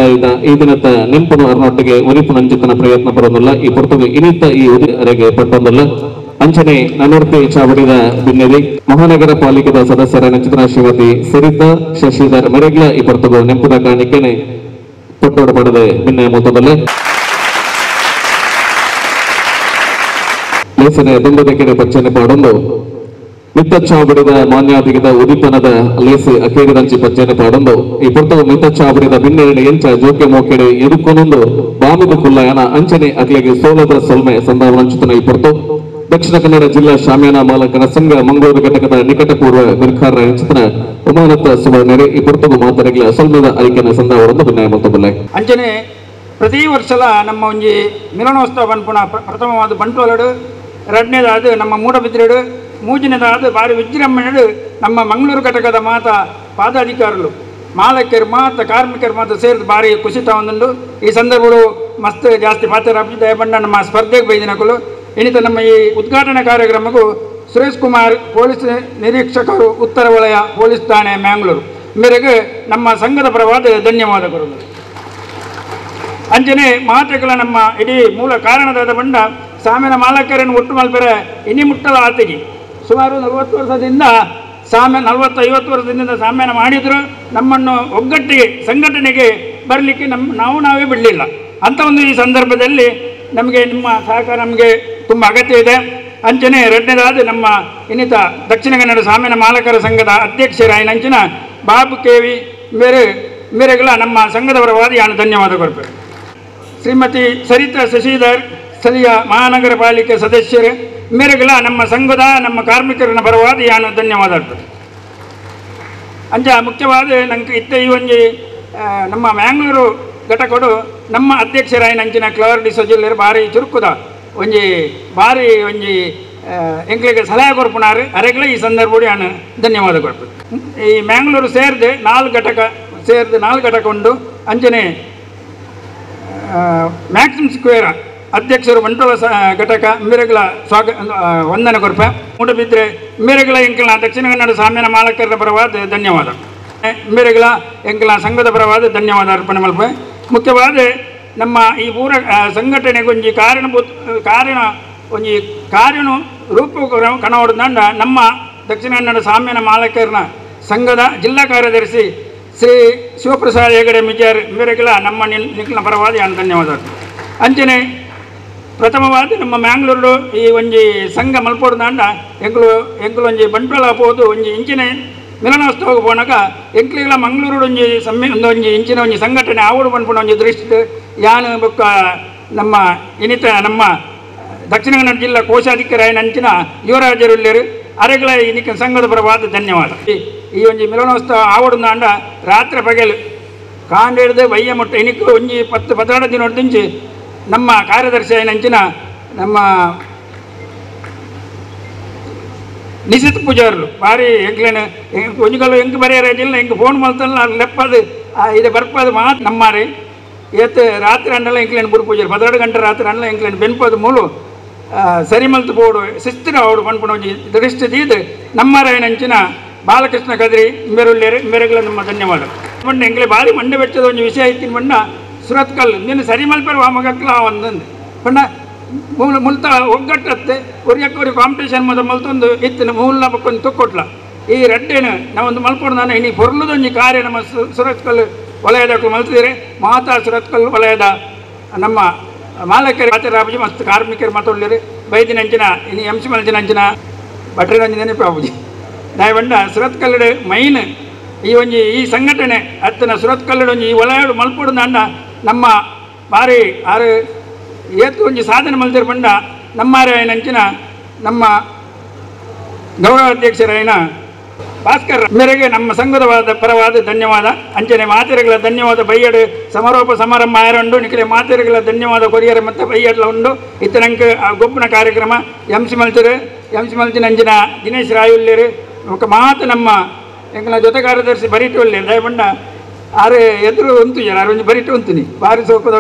ಈ ದಿನದ ನೆಂಪನು ಅರ್ನೊಟ್ಟಿಗೆ ಒರಿಪುನಂಚಿತ್ತನ ಪ್ರಯತ್ನ ಬರೋದಿಲ್ಲ ಈ ಪುರ್ತಗೆ ಇನ್ನಿತ ಈ ಉದಿರೆಗೆ ಪಟ್ಟೊಂದಲ್ಲ ಅಂಚನೆ ನನ್ನೂರ್ತಿ ಚಾವಡಿದ ಬಿನ್ನೆರಿ ಮಹಾನಗರ ಪಾಲಿಕೆದ ಸದಸ್ಯರ ನಂಚಿತನ ಶ್ರೀಮತಿ ಸರಿತಾ ಶಶಿಧರ್ ಮೆರೆಗ್ಲ ಈ ಪುರ್ತಗು ನೆಂಪುದ ಕಾಣಿಕೆನೆ ತೊಟ್ಟೋಡು ಪಡೆದೆ ಭಿನ್ನ ಮೊತ್ತದಲ್ಲೇ ಲೇಸನೆ ದುಂಬದಕೆರೆ ಪಚ್ಚನೆ ಪಾಡೊಂದು ಮಿತ್ತ ಚಾವಡಿದ ಮಾನ್ಯಾದಿಗದ ಉದಿಪನದ ಲೇಸೆ ಅಕೇರಿದಂಚಿ ಪಚ್ಚನೆ ಪಾಡೊಂದು ಈ ಪುರ್ತವು ಮಿತ್ತ ಚಾವಡಿದ ಬಿನ್ನೆರಡು ಎಂಚ ಜೋಕೆ ಮೋಕೆಡೆ ಎದುಕೊನೊಂದು ಬಾಮಿದ ಕುಲ್ಲಯನ ಅಂಚನೆ ಅಕ್ಲೆಗೆ ಸೋಲದ ಸೊಲ್ಮೆ ಸಂಧಾನಂಚಿತನ ಈ ಪುರ್ತು ದಕ್ಷಿಣ ಕನ್ನಡ ಜಿಲ್ಲಾ ಶಾಮ್ಯಾನ ಮಾಲಕರ ಸಂಘ ಮಂಗಳೂರು ಘಟಕದ ನಿಕಟಪೂರ್ವ ನಿರ್ಕಾರ ಚಿತ್ರ ಒಮಾನತ್ತ ಸುವರ್ಣರೆ ಈ ಪುರ್ತಕ ಮಾತರೆಗಳ ಸೊಲ್ಮೆದ ಐಕ್ಯನ ಸಂದಾವರನ್ನು ಭಿನ್ನಾಯ ಮೊತ್ತಬಲ್ಲ ಅಂಚನೆ ಪ್ರತಿ ವರ್ಷಲ ನಮ್ಮ ಒಂಜಿ ಮಿಲನೋತ್ಸವ ಪನ್ಪುನ ಪ್ರಥಮವಾದ ಬಂಟ್ವಾಲಡು ಎರಡನೇದಾದ ನಮ್ಮ ಮೂಡಬಿದ್ರೆಡು ಮೂಜನೇದಾದ ಬಾರಿ ವಿಜೃಂಭಣೆಡು ನಮ್ಮ ಮಂಗಳೂರು ಘಟಕದ ಮಾತ ಪಾದಾಧಿಕಾರುలు ಮಾಲಕರು ಮಾತ ಕಾರ್ಮಿಕರು ಮಾತ ಸೇರಿದು ಭಾರಿ ಖುಷಿತ ಒಂದುಂಡು ಈ ಸಂದರ್ಭಗಳು ಮಸ್ತ್ ಜಾಸ್ತಿ ಪಾತ್ರ ದಯಪಂಡ ನಮ್ಮ ಸ್ಪರ್ಧೆಗೆ ಬೈದಿನಕಲು ಇನ್ನಿತ ನಮ್ಮ ಈ ಉದ್ಘಾಟನಾ ಕಾರ್ಯಕ್ರಮಕ್ಕೂ ಸುರೇಶ್ ಕುಮಾರ್ ಪೊಲೀಸ್ ನಿರೀಕ್ಷಕರು ಉತ್ತರ ವಲಯ ಪೊಲೀಸ್ ಠಾಣೆ ಮ್ಯಾಂಗ್ಳೂರು ಮೇರೆಗೆ ನಮ್ಮ ಸಂಘದ ಪರವಾದ ಧನ್ಯವಾದಗಳು ಅಂಚನೆ ಮಾತೆಗಳ ನಮ್ಮ ಇಡೀ ಮೂಲ ಕಾರಣದಾದ ಬಂಡ ಸಾಮ್ಯನ ಮಾಲಕರನ್ನು ಒಟ್ಟು ಮಲ್ಪೆರೆ ಇನಿ ಮುಟ್ಟಲ ಆತಿಗೆ ಸುಮಾರು 40 ವರ್ಷದಿಂದ ಸಾಮ್ಯ 40-50 ವರ್ಷದಿಂದ ಸಾಮ್ಯಾನ ಮಾಡಿದ್ರು ನಮ್ಮನ್ನು ಒಗ್ಗಟ್ಟಿಗೆ ಸಂಘಟನೆಗೆ ಬರಲಿಕ್ಕೆ ನಾವೇ ಬಿಡಲಿಲ್ಲ ಅಂಥ ಒಂದು ಈ ಸಂದರ್ಭದಲ್ಲಿ ನಮಗೆ ನಿಮ್ಮ ಸಹಕಾರ ನಮಗೆ ತುಂಬ ಅಗತ್ಯ ಇದೆ ಅಂಚನೆ ಎರಡನೇದಾದ ನಮ್ಮ ಇನ್ನಿತ ದಕ್ಷಿಣ ಕನ್ನಡ ಸಾಮ್ಯಾನ ಮಾಲಕರ ಸಂಘದ ಅಧ್ಯಕ್ಷರಾಯಿನಂಚಿನ ಬಾಬು ಕೇವಿ ಮೇರೆಗಳ ನಮ್ಮ ಸಂಘದ ಪರವಾದ ನಾನು ಧನ್ಯವಾದ ಕೊಡ್ಬೇಕು ಶ್ರೀಮತಿ ಸರಿತಾ ಶಶಿಧರ್ ಸ್ಥಳೀಯ ಮಹಾನಗರ ಪಾಲಿಕೆ ಸದಸ್ಯರು ಮೇರೆಗಳ ನಮ್ಮ ಸಂಘದ ನಮ್ಮ ಕಾರ್ಮಿಕರನ್ನ ಪರವಾದ ನಾನು ಧನ್ಯವಾದ ಅಂಚ ಮುಖ್ಯವಾದ ನಂಗೆ ಇತ್ತ ಈ ಒಂಜಿ ನಮ್ಮ ಮ್ಯಾಂಗ್ಳೂರು ಘಟಕಡು ನಮ್ಮ ಅಧ್ಯಕ್ಷರಾಯಿನಂಚಿನ ಕ್ಲವರ್ ಡಿ ಸಜಿಲ್ಲರು ಭಾರಿ ಚುರುಕುದ ಒಂಜಿ ಭಾರಿ ಒಂಜಿ ಎಂಕ್ಲಿಗೆ ಸಲಹೆ ಕೊರ್ಪುನಾರು ಅರೆಗಳ ಈ ಸಂದರ್ಭ ನಾನು ಧನ್ಯವಾದ ಕೊಡ್ಬೇಕು ಈ ಮ್ಯಾಂಗ್ಳೂರು ಸೇರಿದು 4 ಘಟಕ ಉಂಡು ಅಂಚನೆ ಮ್ಯಾಕ್ಸಿಮ್ ಸ್ಕ್ವೇರ್ ಅಧ್ಯಕ್ಷರು ಬಂಟ್ವಾಳ ಘಟಕ ಮೇರೆಗಳ ವಂದನೆ ಕೊರಪೆ ಮೂಡಬಿದ್ರೆ ಮೇರೆಗಳ ಎಂಕಲ್ನ ದಕ್ಷಿಣ ಕನ್ನಡ ಸಾಮ್ಯಾನ ಮಾಲಕರ ಪರವಾದ ಧನ್ಯವಾದ ಮೇರೆಗಳ ಎಂಕಲ್ನ ಸಂಘದ ಪರವಾದ ಧನ್ಯವಾದ ಅರ್ಪಣೆ ಮಲ್ಪೆ ಮುಖ್ಯವಾದ ನಮ್ಮ ಈ ಪೂರ ಸಂಘಟನೆಗೆ ಒಂಜಿ ಕಾರ್ಯನ ರೂಪ ಕಣವಡ್ದಂಡ ನಮ್ಮ ದಕ್ಷಿಣ ಕನ್ನಡ ಸಾಮ್ಯಾನ ಮಾಲಕರನ ಸಂಘದ ಜಿಲ್ಲಾ ಕಾರ್ಯದರ್ಶಿ ಶ್ರೀ ಶಿವಪ್ರಸಾದ್ ಹೆಗಡೆ ಮಿಜಾರ್ ಮೇರೆಗಳ ನಮ್ಮ ನಿಖಿಲ್ನ ಪರವಾದ ನಾನು ಧನ್ಯವಾದ ಅಂಚನೆ ಪ್ರಥಮವಾದ ನಮ್ಮ ಮ್ಯಾಂಗ್ಳೂರು ಈ ಒಂಜಿ ಸಂಘ ಮಲ್ಪೋಡ್ದಾಂಡ ಎಂಕಲು ಒಂಜಿ ಬಂಟ್ವಾಳ ಹೋದು ಒಂಜಿ ಇಂಚಿನ ಮಿಲನೋತ್ಸವ ಪೋನಾಗ ಎಂಕ್ಲಿಗಳ ಮಂಗಳೂರು ಒಂಜಿ ಇಂಚಿನ ಒಂಜಿ ಸಂಘಟನೆ ಆವಡು ಬಂದ್ಪುಣ ಒಂಜಿ ದೃಷ್ಟಿ ಯಾನು ಬೊಕ್ಕ ನಮ್ಮ ಇನ್ನಿತ ನಮ್ಮ ದಕ್ಷಿಣ ಕನ್ನಡ ಜಿಲ್ಲಾ ಕೋಶಾಧಿಕಾರಿ ಅಂಚಿನ ಯುವರಾಜರುಲ್ಯರು ಅರೆಗಳ ಇನ್ನಿಕ ಸಂಘದ ಪರವಾದ ಧನ್ಯವಾದ ಈ ಒಂಜಿ ಮಿಲನೋತ್ಸವ ಆವಡುದಾಂಡ ರಾತ್ರಿ ಪಗಲು ಕಾಂಡಿಡ್ದು ಬಯ್ಯ ಮುಟ್ಟ ಇನ್ನಿಕ ಒಂಜಿ 10-12 ದಿನ ಹೊಡ್ದಿಂಚಿ ನಮ್ಮ ಕಾರ್ಯದರ್ಶಿ ನಂಚಿನ ನಮ್ಮ ನಿಶಿತ್ ಪೂಜಾರ್ಲು ಭಾರಿ ಎಂಕ್ಲೇನು ಒಂಜುಗಳು ಎಂಕ್ ಬರೆಯರಾಜಿಲ್ಲ ಎಂಕ್ ಫೋನ್ ಮಲ್ತಲ್ಲ ಲೆಪ್ಪದು ಇದು ಬರ್ಪದು ಮಾತು ನಮ್ಮಾರಿ ಏತ್ ರಾತ್ರಿ ಅಂಡಲ್ಲ ಎಂಕ್ಲೇನು ಬುರು ಪೂಜಾರು 12 ಗಂಟೆ ರಾತ್ರಿ ಅಂಡಲ್ಲ ಎಂಕ್ಲೇನು ಬೆನ್ಪದು ಮೂಲು ಸರಿ ಮಲ್ತು ಬೋಡು ಶಿಸ್ತಿನ ಅವಡು ಪನ್ಪುಣ ಒಂಜಿ ದೃಷ್ಟಿ ತೀದು ನಮ್ಮರಾಯನಂಚಿನ ಬಾಲಕೃಷ್ಣ ಕದ್ರಿ ಮೇರುಲ್ಲೇರು ಮೇರೆಗಳ ನಮ್ಮ ಧನ್ಯವಾದ ಬಂಡ ಎಂಕ್ಲೆ ಭಾರಿ ಮಂಡೆ ಬೆಚ್ಚದ ಒಂದು ವಿಷಯ ಇತ್ತಿನ ಬಂಡ ಸುರತ್ಕಲ್ ನೀನು ಸರಿ ಮಲ್ಪರು ಆ ಮಗಕ್ಲ ಒಂದೊಂದು ಪಂಡ ಮುಲ್ತ ಒಗ್ಗಟ್ಟತ್ತೆ ಒರಿಯಕ್ಕೆ ಕಾಂಪಿಟೇಷನ್ ಮೊದಲು ಮಲ್ತೊಂದು ಇತ್ತಿನ ಮೂಲ ಬಕ್ಕೊಂದು ತೊಕ್ಕೊಟ್ಲ ಈ ರೆಡ್ಡೇನು ನಾವೊಂದು ಮಲ್ಪೊಂಡು ನಾನು ಇನ್ನು ಪೊರ್ಲದೊಂಜಿ ಕಾರ್ಯ ನಮ್ಮ ಸುರತ್ಕಲ್ ವಲಯದ ಮಲ್ತಿದ್ರೆ ಮಾತಾ ಸುರತ್ಕಲ್ ವಲಯದ ನಮ್ಮ ಮಾಲಕರು ಮಾತರಾಬುಜಿ ಮತ್ತು ಕಾರ್ಮಿಕರು ಮಾತಾಡಲಿರು ಬೈದಿನಂಚಿನ ಇನ್ನು ಎಂಸಿ ಮಲ್ಚಿನಂಚಿನ ಭಟ್ರಿನಂಜಿ ನೆನಪಾಬುಜಿ ದಯಬಂಡ ಸುರತ್ಕಲ್ಲಡು ಮೈನ್ ಈ ಸಂಘಟನೆ ಅತ್ತನ ಸುರತ್ಕಲ್ಲಡು ಈ ವಲಯಡು ಮಲ್ಪೊಡು ದಂಡ ನಮ್ಮ ಭಾರಿ ಆರು ಏತು ಒಂಜಿ ಸಾಧನೆ ಮಲ್ತಿರು ಬಂಡ ನಮ್ಮಾರೇನಂಚಿನ ನಮ್ಮ ಗೌರವಾಧ್ಯಕ್ಷರಾಯಿನ ಭಾಸ್ಕರ್ ಮೇರೆಗೆ ನಮ್ಮ ಸಂಘದ ಪರವಾದ ಧನ್ಯವಾದ ಅಂಚನೆ ಮಾತೆರೆಗಳ ಧನ್ಯವಾದ ಬೈಯಡು ಸಮಾರೋಪ ಸಮಾರಂಭ ಆಯರುಂಡು ನಿಖಲೆ ಮಾತೆರೆಗಳ ಧನ್ಯವಾದ ಕೊರಿಯರು ಮತ್ತು ಬೈಯಡ್ಲ ಉಂಡು ಇತ್ತನಂಕ ಆ ಗೊಬ್ಬನ ಕಾರ್ಯಕ್ರಮ ಎಂಸಿ ಮಲ್ಚಿನ ಅಂಚಿನ ದಿನೇಶ್ ರಾಯುಲ್ಯರು ఒక ಮಾತು ನಮ್ಮ ಎಂಕಲ ಜೊತೆ ಕಾರ್ಯದರ್ಶಿ ಬರಿಟು ಒಳ್ಳೆ ದಯಬಂಡ ಆರು ಎದುರು ಉಂತು ಆರು ಒಂಜಿ ಬರಿಟು ಉಂತುನಿ ಭಾರಿ ಸೋಪದ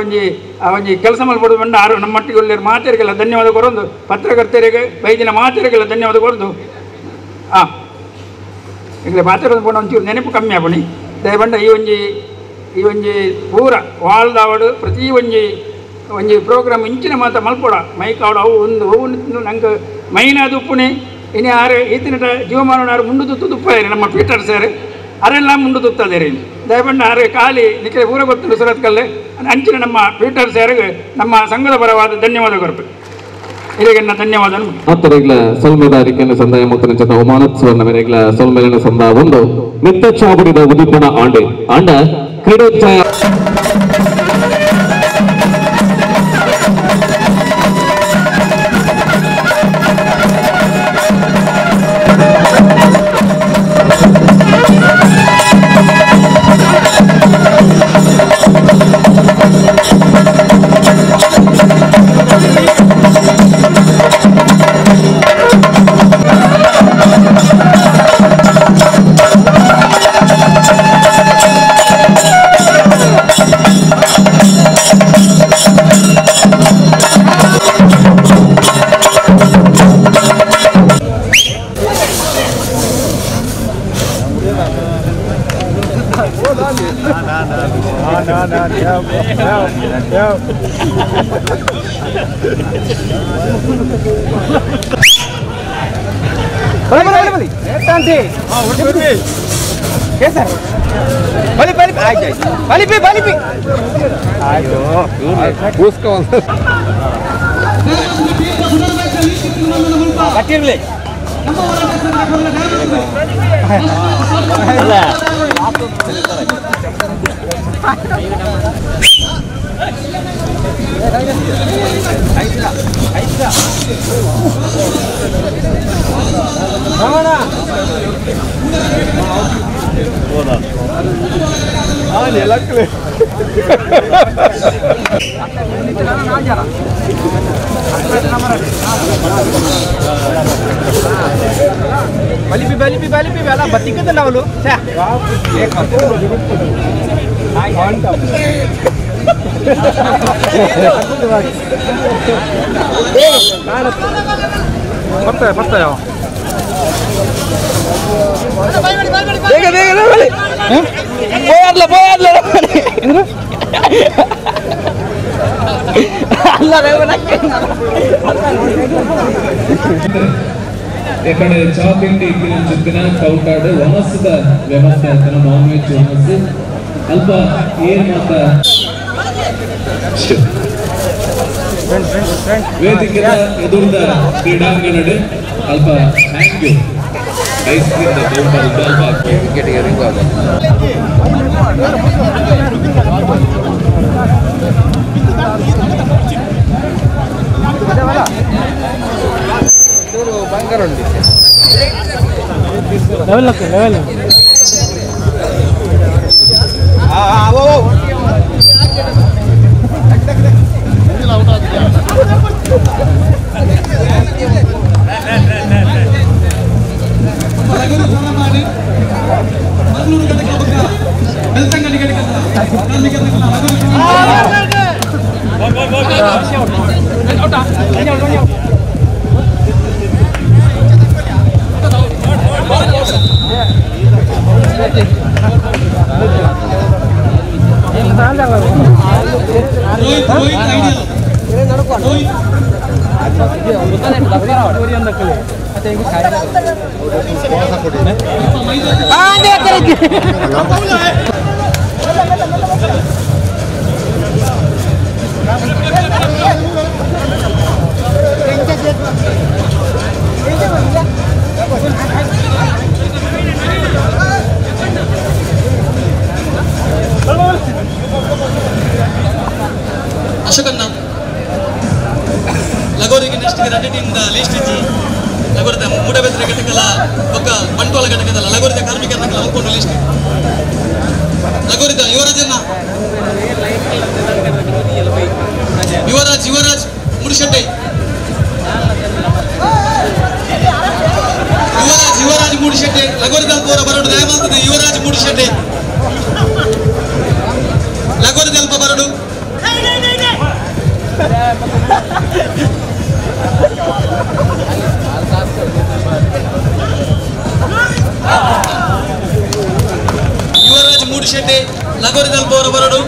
ಒಂಜಿ ಕೆಲಸ ಮಲ್ಪಡು ಬಂಡ ಆರು ನಮ್ಮಟ್ಟಿಗೆ ಒಳ್ಳೆಯ ಮಾತೆರೆಗೆಲ್ಲ ಧನ್ಯವಾದ ಕೊರೊಂದು ಪತ್ರಕರ್ತರಿಗೆ ಬೈದಿನ ಮಾತೆರೆಗೆಲ್ಲ ಧನ್ಯವಾದ ಕೊರೊಂದು ಎಂಕ್ಲೆ ಮಾತಾಡೋದು ಪೋಣ ಒಂಚೂರು ನೆನಪು ಕಮ್ಮಿ ಆಪಣಿ ದಯಬಂಡ ಈ ಒಂಜಿ ಪೂರ ವಾಲ್ದಾವಡು ಪ್ರತಿ ಒಂಜಿ ಪ್ರೋಗ್ರಾಮ್ ಇಂಚಿನ ಮಾತ ಮಲ್ಪೋಡ ಮೈಕ್ ಆವಡು ಅವು ಒಂದು ನಂಗೆ ಮೈನಾದ ಉಪ್ಪುಣಿ ಇನ್ನು ಆರು ಈತಿನ ಜೀವಮಾನವರು ಮುಂಡು ತುಪ್ಪಾಯಿರಿ ನಮ್ಮ ಪೀಟರ್ ಸರ್ ಅರೆಲ್ಲ ಮುಂಡು ತುತ್ತದೇರಿ ದಯಬಂಡ ಆರು ಖಾಲಿ ನಿಖಲೆ ಪೂರ ಗೊತ್ತು ಸುರತ್ಕಲ್ಲೆ ಅಂಚಿನ ನಮ್ಮ ಪೀಟರ್ ಸರ್ಗೆ ನಮ್ಮ ಸಂಘದ ಪರವಾದ ಧನ್ಯವಾದ ಕೊರಬೇಕು ಇದಕ್ಕೆ ಧನ್ಯವಾದ ಆತರೆಗ್ಲ ಸೊಲ್ಮೆದಾರಿಕೆಯನ್ನು ಸಂದಾಯ ಮುತ್ತನ ಒಮಾನೋತ್ಸವನ ಮೇರೆಗ್ಲ ಸೊಲ್ಮೆಲನ ಸಂದ ಒಂದು ಮೆತ್ತ ಚಾಬುಡಿದ ಉದಿಪಣ and ಕ್ರೀಡೋತ್ಸಾಹ Balipi bala batik ke tenda lu. Saya. Patah ya. Dega balik. Boyar lah. Allah ఇక్కడ చాపిండి చుట్టిన చౌటాడు వాసుದ ವ್ಯವಸ್ಥೆ ತನ್ನ ನಾನ್ವೆಜ್ ವಾಸು ಅಲ್ಪ ಏನ್ ಮಾತ ವೇದಿಕೆಯ ಎದುರುದ ಕ್ರೀಡಾಂಗಣಡು ಅಲ್ಪ ಥ್ಯಾಂಕ್ ಯು ಐಸ್ ಕ್ರೀಮ್ ಚೌಟಾಡು ಅಲ್ಪ ಗೆಟಿಗರಿಂಗ್ ಆಗ level ಅಶೋಕಣ್ಣ ಲಗೋರಿಗೆ ನೆಕ್ಸ್ಟ್ ರೆಡಿಟಿಂದ ಲೀಸ್ಟ್ ಇಜ್ಜಿ ಲಗೋರದ ಮೂಡಬೆದ್ರೆ ಘಟಕಲ ಒಕ್ಕ ಬಂಟ್ವಾಳ ಘಟಕದಲ್ಲ ಲಗೋರಿದ ಕಾರ್ಮಿಕರನ್ನ ಒಪ್ಕೊಂಡು ಲೀಸ್ಟ್ ಲಗೋರಿದ ಯುವರಾಜ್ ಮುಡಿಶೆಟ್ಟಿ ಯುವರಾಜ್ ಮುಡಿಶೆಟ್ಟಿ ಲಗೋರಿದ ಪೂರ ಬರಡು ದಯಮಾಲ್ತದೆ ಯುವರಾಜ್ ಮುಡಿಶೆಟ್ಟಿ ಲಗೋರಿದ ಅಲ್ಪ ಬರಡು ಯುವರಾಜ್ ಮೂಡಿಶೆಟ್ಟಿ ಲಗೋರಿದಲ್ಲಿ ಬೋರ ಬರಡು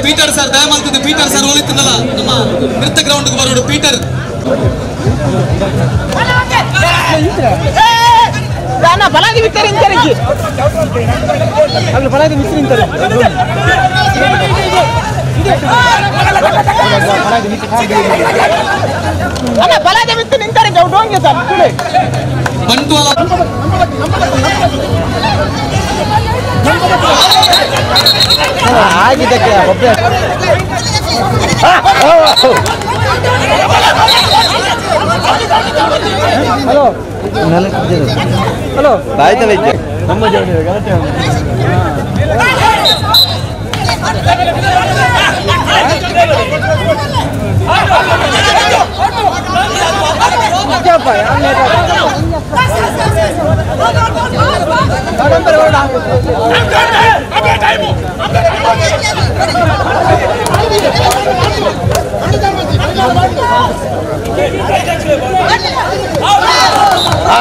ಪೀಟರ್ ಸರ್ ದಯಮಾಡ್ತಿದ್ದೆ ಪೀಟರ್ ಸರ್ ಹೋಲಿತ್ತಿನಲ್ಲ ನಮ್ಮ ನೃತ್ಯ ಗ್ರೌಂಡ್ಗೆ ಬರೋಡು ಪೀಟರ್ ಬಲಾದಿ ಬಿತ್ತಾರೆ ಇಂತರಿಗೆ ಅಲ್ಲಿ ಬಲಾದಿ ಮಿಸ್ರಿ ಇಂತಾರೆ ಅಲ್ಲ ಬಲಾದಿ ಬಿತ್ತು ನಿಂತಾರೆ ಡೋಂಗೆ ಸರ್ ಬಂಟ್ವಾಳ ಆಗಿದ್ದಕ್ಕೆ ಒಬ್ಬ ಹಲೋ ಹಲೋ ಆಯ್ತಲ್ಲ ಇದ್ದೆ ನಮ್ಮ ಜೋಡಿ ಗಲಾಟೆ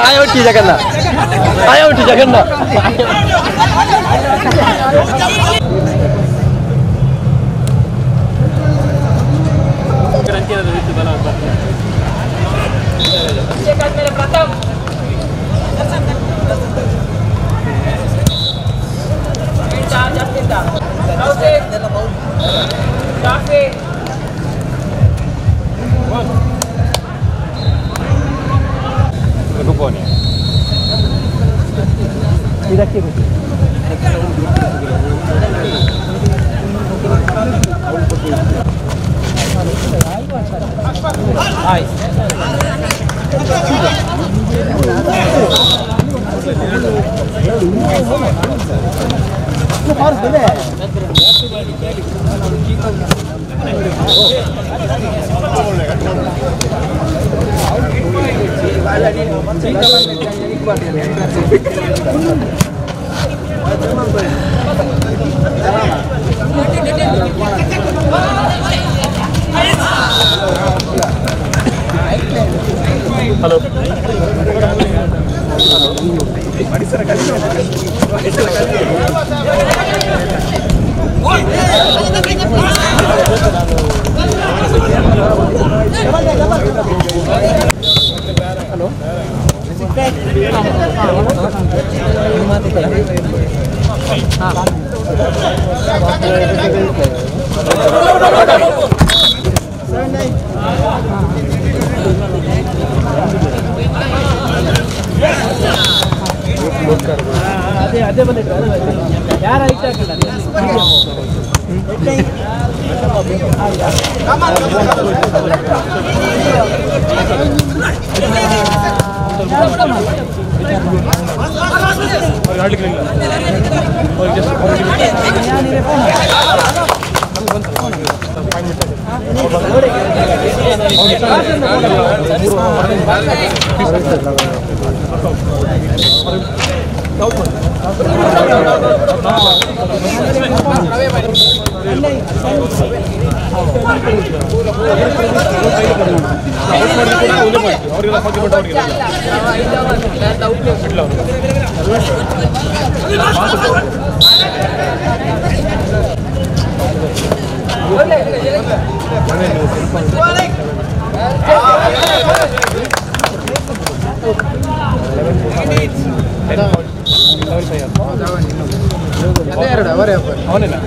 आयोटी जगन्नाथ आयोटी जगन्नाथ ಇದಕ್ಕೆ ಹಲೋ ಅದೇ ಬಂದಿಟ್ಟು ಯಾರು ಐತೆ ಹಾಕಿಲ್ಲ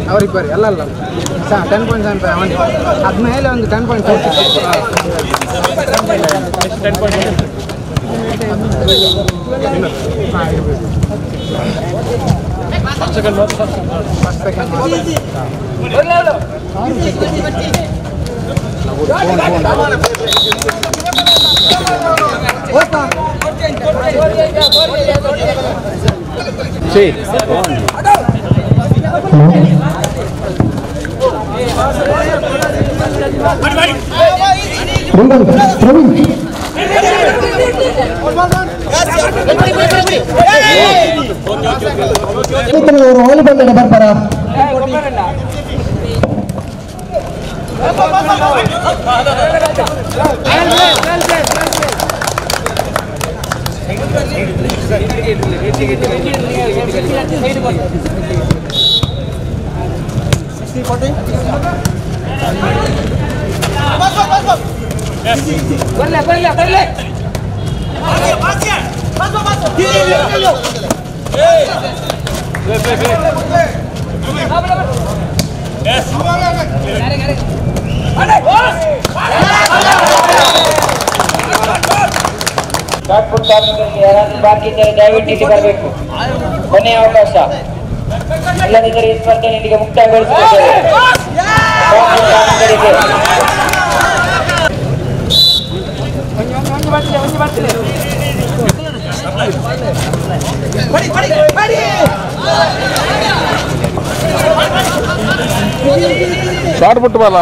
ಅವರಿಬ್ಬರು ಎಲ್ಲ 10.75 ಅವನಿಗೆ ಅದ್ಮೇಲೆ ಒಂದು 10.5 ವಾಲಿಬಾಲ್ ಬರ್ತಾರ ಬರ್ಲೆ ಶಾಟ್ಪುಟ್ ಕಾರ್ಮಿಕರಿಗೆ ಯಾರಾದ್ರೂ ಬಾಕಿ ಇದ್ದರೆ ದಯವಿಟ್ಟು ಇಲ್ಲಿ ಬರಬೇಕು. ಕೊನೆಯ ಅವಕಾಶ. ಇಲ್ಲದಿದ್ದರೆ ಈ ಸ್ಪರ್ಧೆ ಇಲ್ಲಿಗೆ ಮುಕ್ತಾಯಗೊಳಿಸುತ್ತೇವೆ. ಶಾಟ್ಪುಟ್ ಕಾರ್ಮಿಕರಿಗೆ ಶಾರ್ಟ್ ಬಿಟ್ಟು ಬಲ್ಲ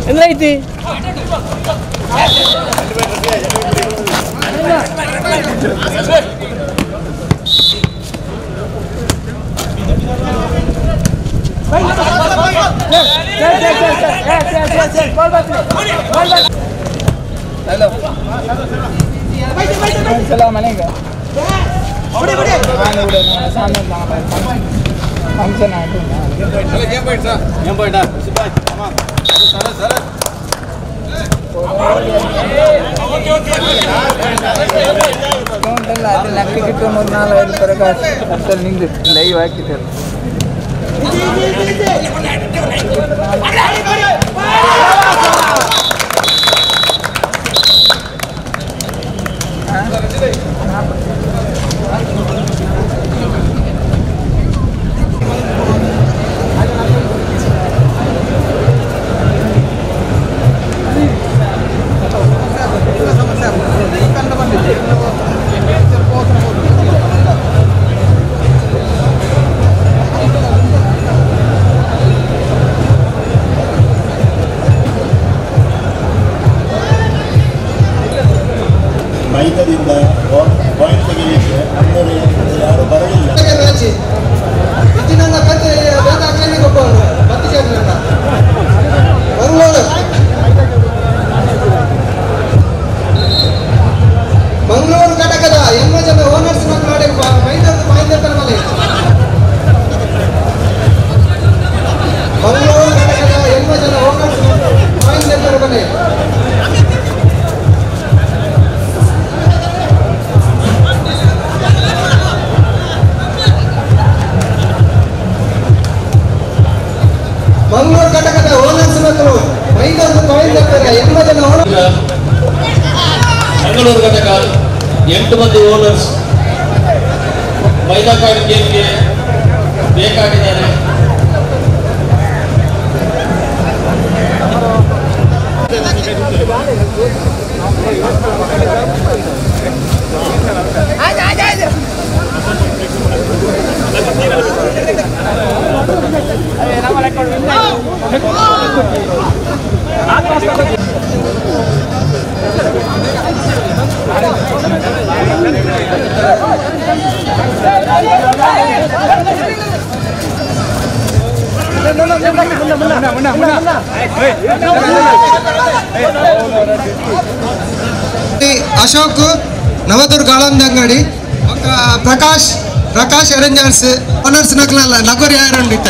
ಎಂದೈತಿ ಮನೆಗೆ ಫಂಕ್ಷನ್ ಅದು ನಕ್ಲಿಗಿಟ್ಟು 3-4 ಪ್ರಕಾಶ್ ಅಷ್ಟಲ್ಲಿ ನಿಂದು ಲೈವ್ ಹಾಕಿದ್ದಾರೆ. ಮೈಕದಿಂದ ಪಾಯಿಂಟ್ ತೆಗೆಯಲಿಕ್ಕೆ ಅಂದರೆ ಯಾರು ಬರಲಿಲ್ಲ. ಮಂಗಳೂರು ಘಟಕದ 80 ಜನ ಓನರ್ಸ್ ಮಾಡಿ ಮಂಗಳೂರು ಘಟಕದ 80 ಜನ ಓನರ್ಸ್ ಮನೆ ಮಂಗಳೂರು ಘಟಕದ ಓನರ್ಸ್ ಮತ್ತು ಮಂಗಳೂರು ಘಟಕ 8 ಮಂದಿ ಓನರ್ಸ್ ಮೈದಾ ಕಾಯಿನ್ ಗೇಮ್ಗೆ ಬೇಕಾಗಿದ್ದಾರೆ. ಅಶೋಕ್ ನವದುರ್ಗ ಆಳಂದ ಅಂಗಡಿ ಪ್ರಕಾಶ್ ಅರೇಂಜರ್ಸ್ ಓನರ್ಸ್ ನಗಲ ನಗರಿ ಆರಂಭಿತ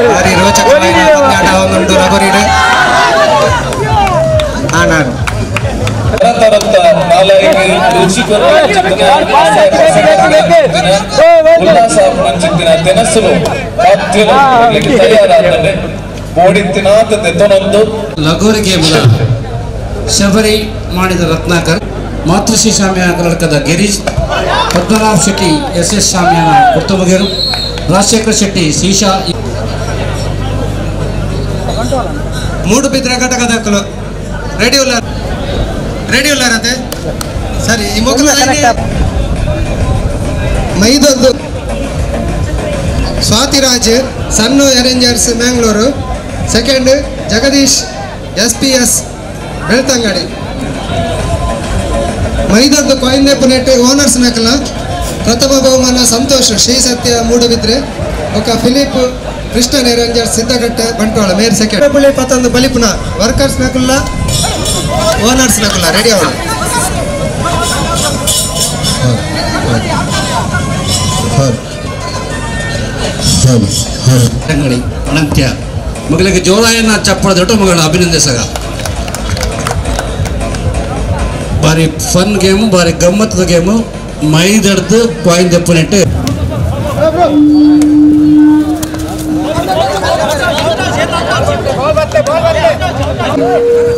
ಭಾರಿ ರೋಚಕವಾದ ಪಂದ್ಯಾಟ ಒಂದುಂಟು ಲಗೋರಿಡ್ ನಾನು ಲಗೋರಿ ಗೇಮ್ನ ಶಬರಿ ಮಾಡಿದ ರತ್ನಾಕರ್, ಮಾತೃಶ್ರೀ ಶಾಮಿಯಾನ ಕರ್ನಾಟಕದ ಗಿರೀಶ್, ಪದ್ಮನಾಭ್ ಶೆಟ್ಟಿ SS ಶಾಮಿಯಾನ ಕೊತ್ತಮಗೇರು, ರಾಜಶೇಖರ್ ಶೆಟ್ಟಿ ಶೀಶಾ, ಮೂಡುಬಿದ್ರೆ ಘಟಕದ ರೆಡ್ಯೂಲರ್ ಅದೇ ಸರಿ ಈ ಮೊದಲ ಮೈದೊಂದು ಸ್ವಾತಿರಾಜ್ ಸಣ್ಣ arrangers Mangalore, second Jagadish SPS Belthangady, ಮೈದೊಂದು ಕೊಯ್ದೆ ಪುನೆಟ್ ಓನರ್ಸ್ ನಕಲ, ಪ್ರಥಮ ಬಹುಮಾನ ಸಂತೋಷ್ ಶ್ರೀ ಸತ್ಯ ಮೂಡುಬಿದ್ರೆ, ఒక ಫಿಲಿಪ್ ಕೃಷ್ಣನ್ ಅರೇಂಜರ್ಸ್ ಸಿದ್ದಗಟ್ಟೆ ಬಂಟ್ವಾಳ ಮೇರ್ ಸೆಕೆಂಡ್ ಪತ್ತೊಂದು ಬಲಿಪುನ ವರ್ಕರ್ಸ್ ನಕುಲ್ಲ ಓನರ್ಸ್ ನಕುಲ್ಲ ರೆಡಿ ಅವಳು ಅನಂತ್ಯ ಮಗಳಿಗೆ ಜೋರಾಯನ ಚಪ್ಪಳ ದೊಡ್ಡ ಮಗಳು ಅಭಿನಂದಿಸಗ. ಬಾರಿ ಫನ್ ಗೇಮು, ಬಾರಿ ಗಮ್ಮತ್ತದ ಗೇಮು, ಮೈದಡ್ದು ಕಾಯಿನ್ ದೆಪ್ಪನಿಟ್ಟು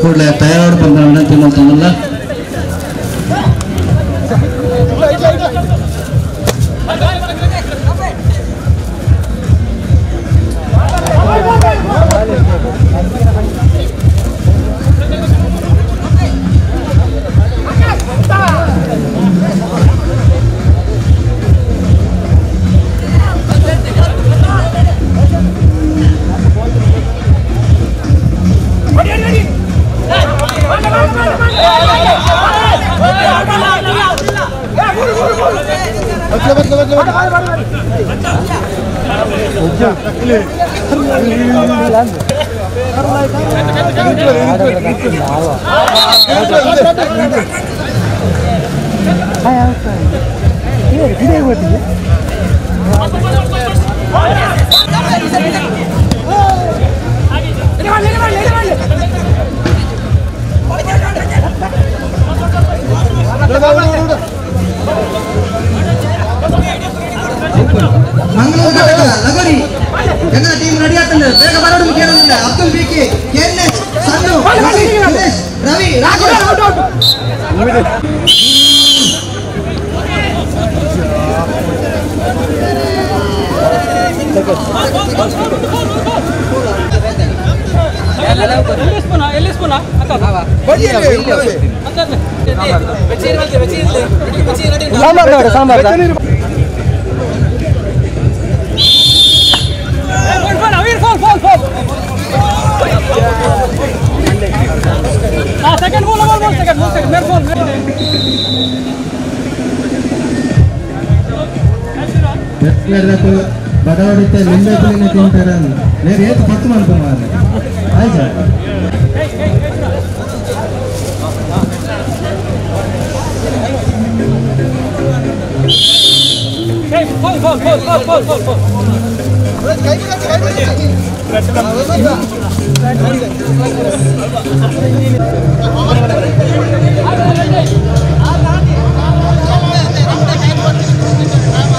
ಕೂಡಲೇ ತಯಾರು ಬಂದ ವಿನಂತಿ ಮಾಡ್ತಾನಲ್ಲ. ಮಂಗಳೂರು ಘಟಕ ಲಗೋರಿ ಎಲ್ಲ ಟೀಮ್ ರೆಡಿ ಆಗ್ತದೆ, ಬೇಗ ಬರೋದು ಕೇಳೋದಿಲ್ಲ. ಅಬ್ದುಲ್ ಬಿಕೆ, KNS, ಸನ್ನು, ರವಿ, ರಾಘವ್ ಬಡವಡಿತೆ ನಿಂಬೆ ಪುಲಿನ ತಿಂತಾರ ಬೇರೆ ಏತು ಪತ್ತು ಮಾಡ್ಕೊಂಬಾರ ಆಯ್ತಾ.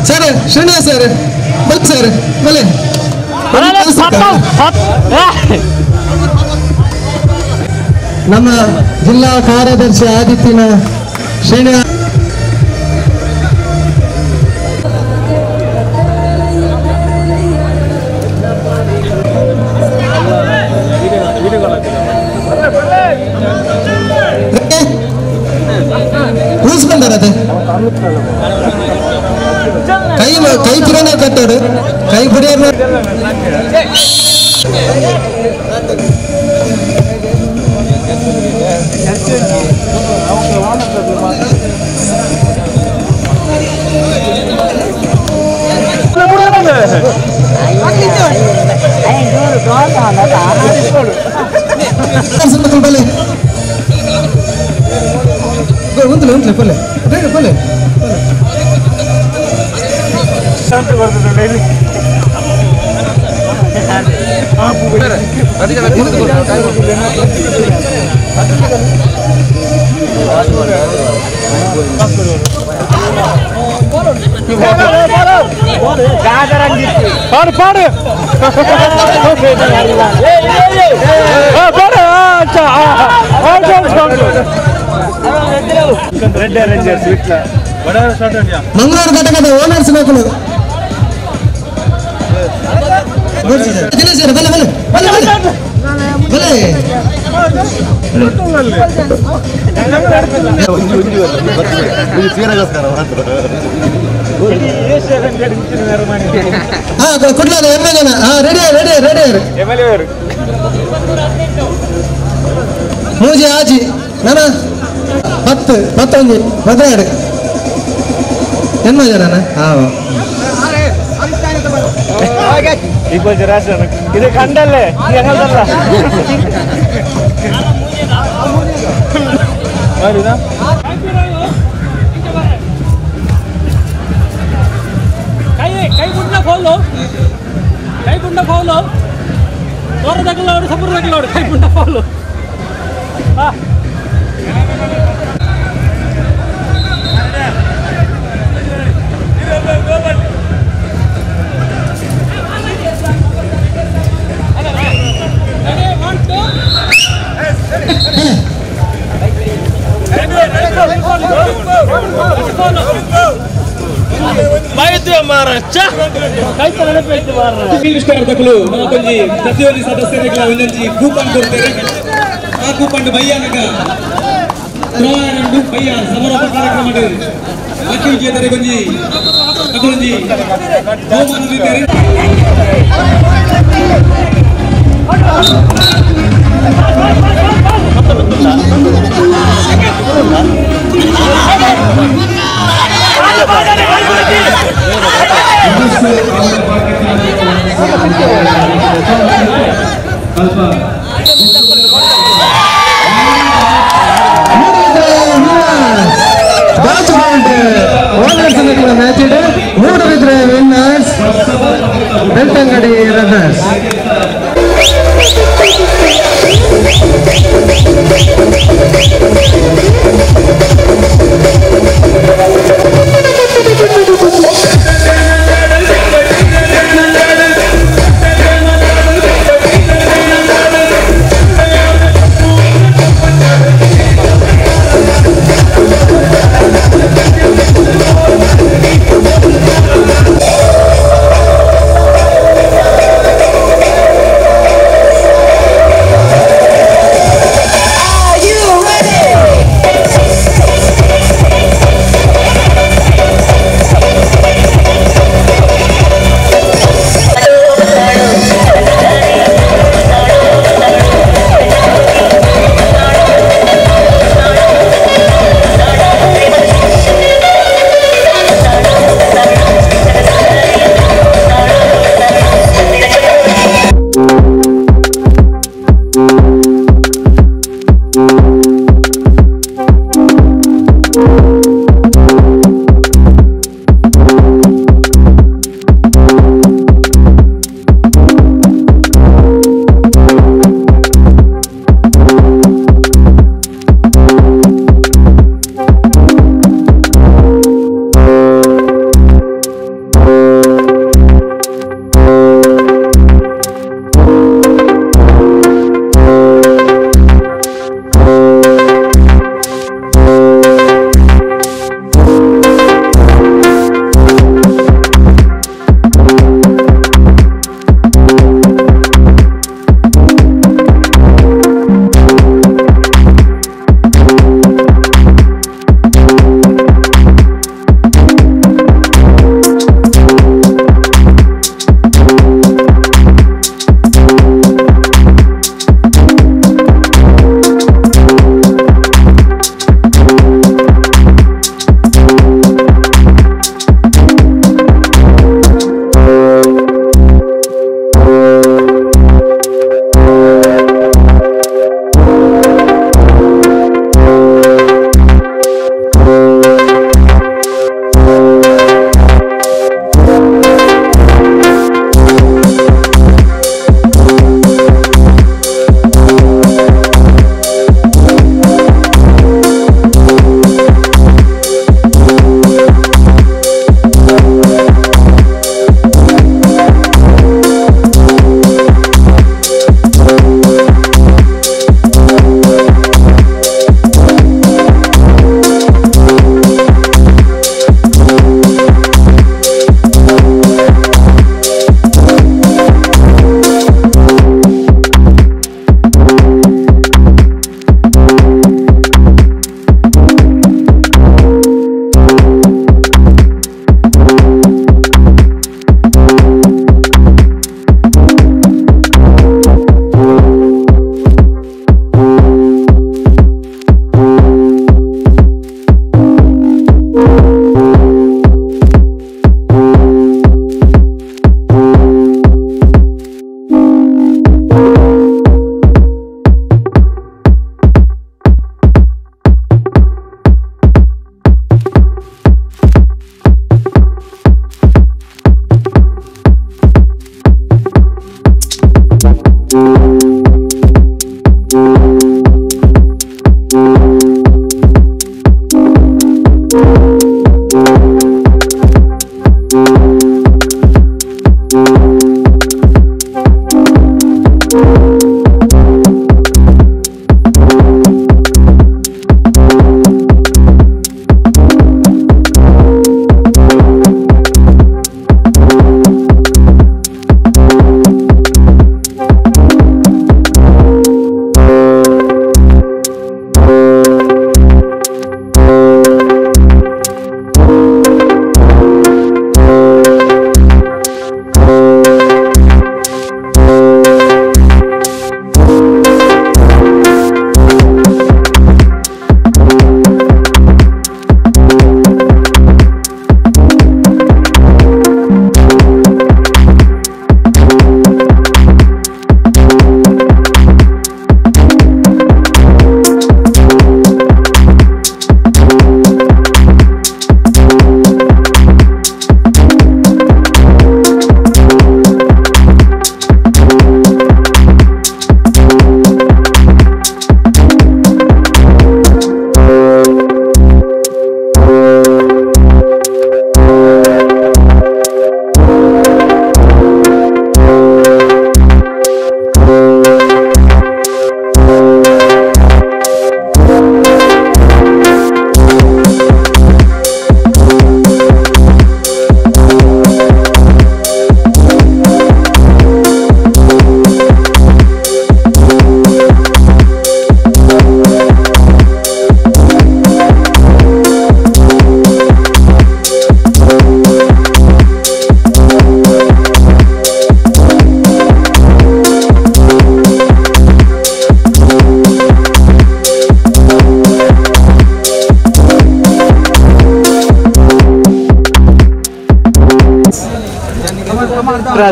ಸರ್ ಶ್ರೀನಿವಾಸ್ ಸರ್ ಬನ್ನಿ ಸರ್ ಬಲೆ ನಮ್ಮ ಜಿಲ್ಲಾ ಕಾರ್ಯದರ್ಶಿ ಆದಿತ್ಯನ ಶ್ರೀನಿವಾಸ್ ಕೂಸ್ಕೊಂಡಾರದೆ ಕೈ ಪುರಾಣ ಕಟ್ಟೋರು ಕೈ ಪುಡಿಯೋರು ಉಂಟು ಉಂಟು ಪಲ್ಲೆ ಪಲ್ಲೆ ಪಾಡು ಪಾಡು ಮಂಗಳೂರು ಘಟಕದ ಓನರ್ಸ್ ಮಕ್ಕಳು ಸರ್ ಬಲೆ ಬಲೆ ಬಲೆ ಬಲೆ ಕೊಡ್ಲಾರ ಎಮ್ಮೆ ಜನ ರೆಡಿ ರೆಡಿ ರೆಡಿ ಮೂಜಿ ಆಜಿ ನಾನ 10 11 ಮದುವೆ ಎಮ್ಮ ಜನ ಇದು ಕಂಡಲ್ಲೇ ಕೈ ಗುಂಡ ಫೌಲು ತೋರ ತಗಲೋಡು ಸಪುರ ತಗಲೋಡು ಕೈ ಗುಂಡ ಫೌಲು ಸ್ಟಾರ್ಗಳು ನಮ್ಮೊಂಜಿ ಪ್ರತಿಯೊಂದು ಸದಸ್ಯರಿಗೆ ಒಂದೊಂದು ಕೂಪನ್ ಕೊಡ್ತಾರೆ. ಆ ಕೂಪನ್ ಬಯ್ಯಾನಗ ಪ್ರಯಾಣ ಬಯ್ಯ ಸಮಾರೋಪ ಕಾರ್ಯಕ್ರಮ ಅಕ್ಕಿ ವಿಜೇತರಿಗೊಂಜಿ ಅದೊಂಜಿ ಬಹುಮಾನ ನೀಡಿದ್ದಾರೆ. Moodbidri winners Belthangady runners.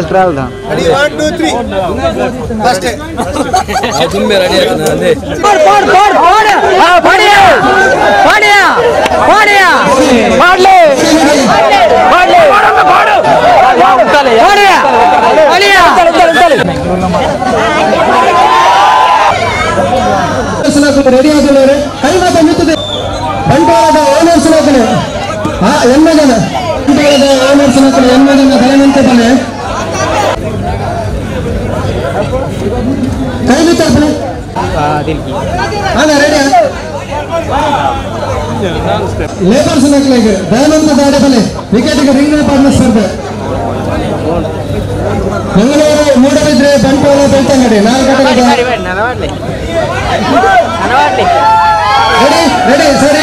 Travel ready 1 2 3 first Thumbe ready ಆಗ್ತದೆ ರೆಡಿ ಆಗಿದ್ದಾರೆ ಕೈ ಮಾತ್ರ ನಿಂತಿದೆ ಬಂಟ್ವಾಳದ ಓನರ್ಸ್ ನಾಕನೆ ಎಮ್ಮೆ ಜನ ಬಂಟ್ವಾಳದ ಓನರ್ಸ್ ನಾಕನೆ ಎಮ್ಮೆ ಜನ ತಲೆ ನಿಂತಿದ್ದಾನೆ ಕೈ ನಿಂತಿರ್ತಾನೆ ರೆಡಿ ಲೇಬರ್ಸ್ ನಾಕಲಿಗೆ ದಯಾನಂದ ದಾಡೆ ಬಲೆ ವಿಕೆಟ್ಗೆ ರಿಂಗ್ ಪಾರ್ಟ್ನರ್ ಸ್ಪರ್ಧೆ ಬೆಂಗಳೂರು ಮೂಡಬಿದ್ರೆ ಬಂಟ್ವಾಳ ಬೆಳ್ತಂಗಡಿ 4 ಗಂಟೆಗೆ ರೆಡಿ ರೆಡಿ ಸರ್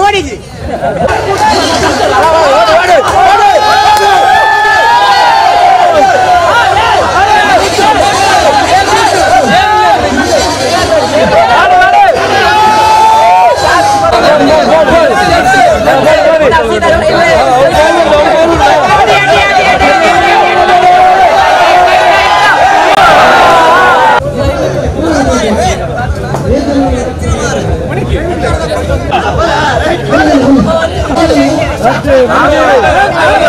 ಓಡಿಸಿ Hey!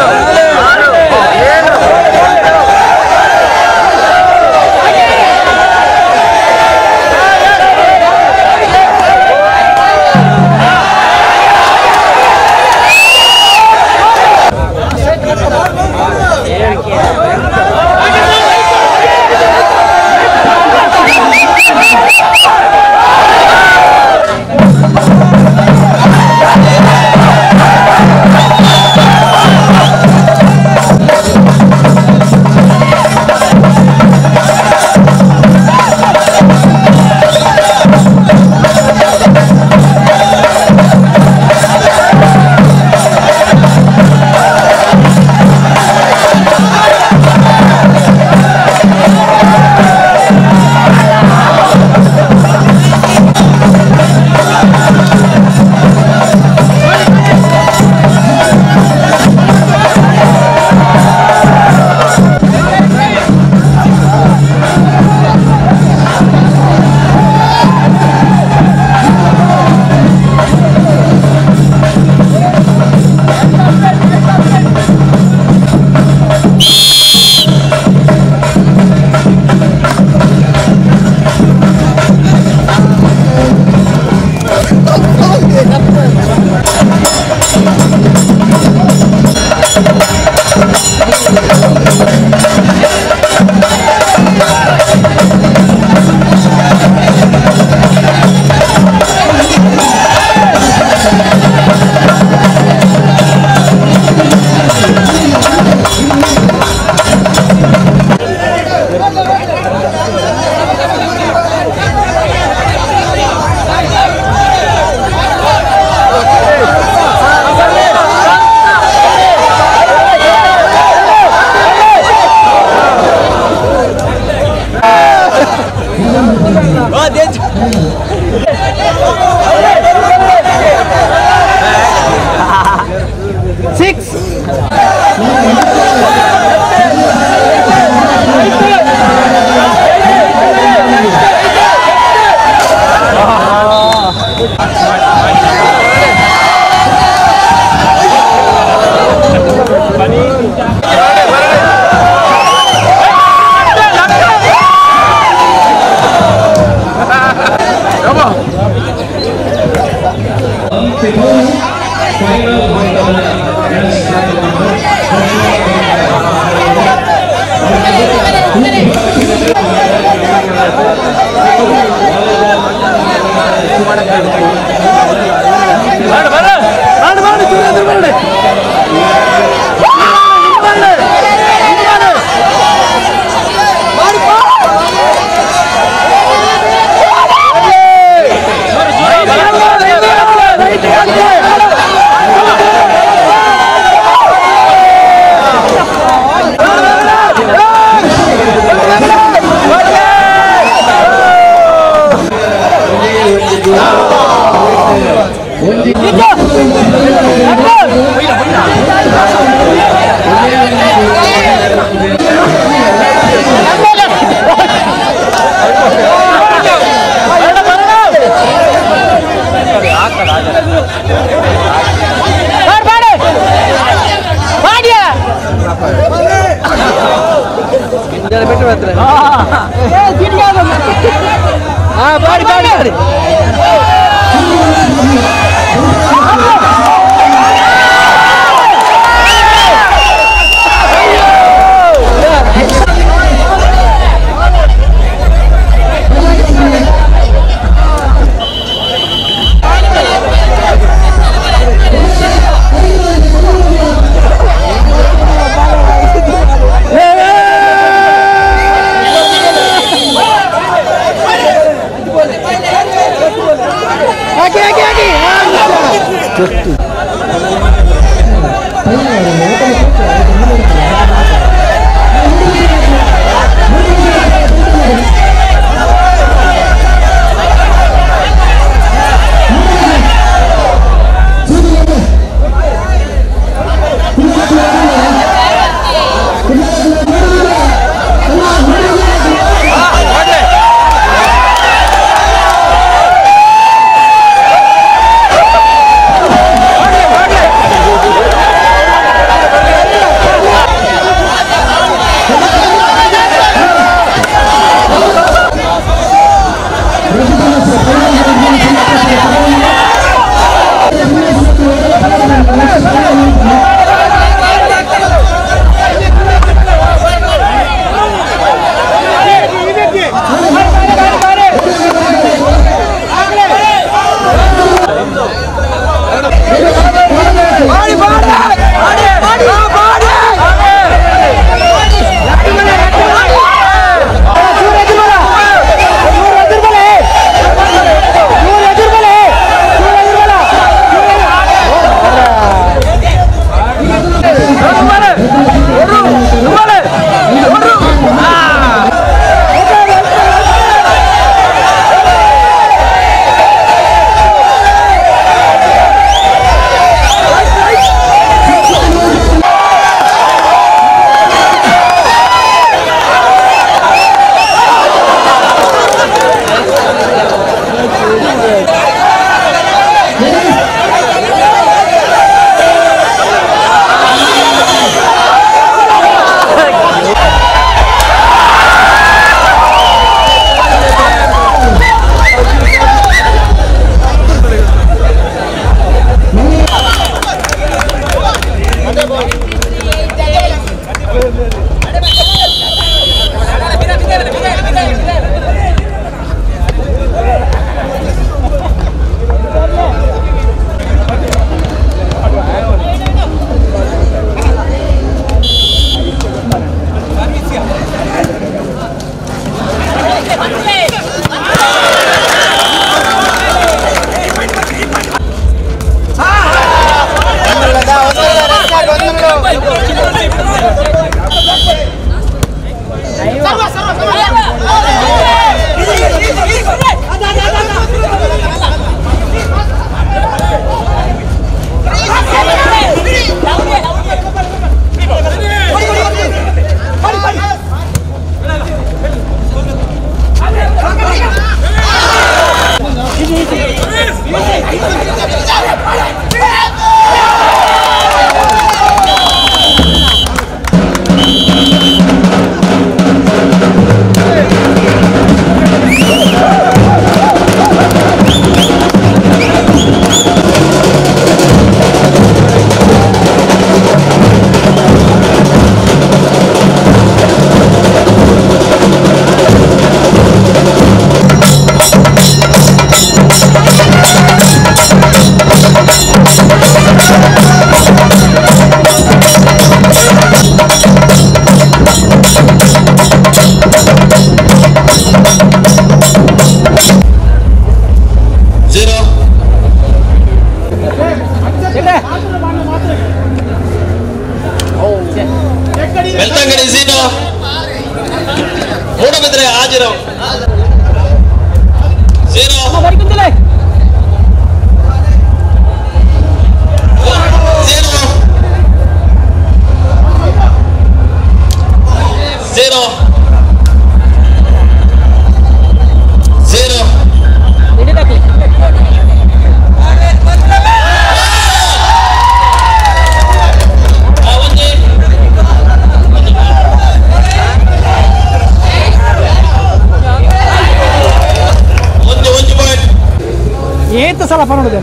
ಸಲ ಪರೋದಿದೆ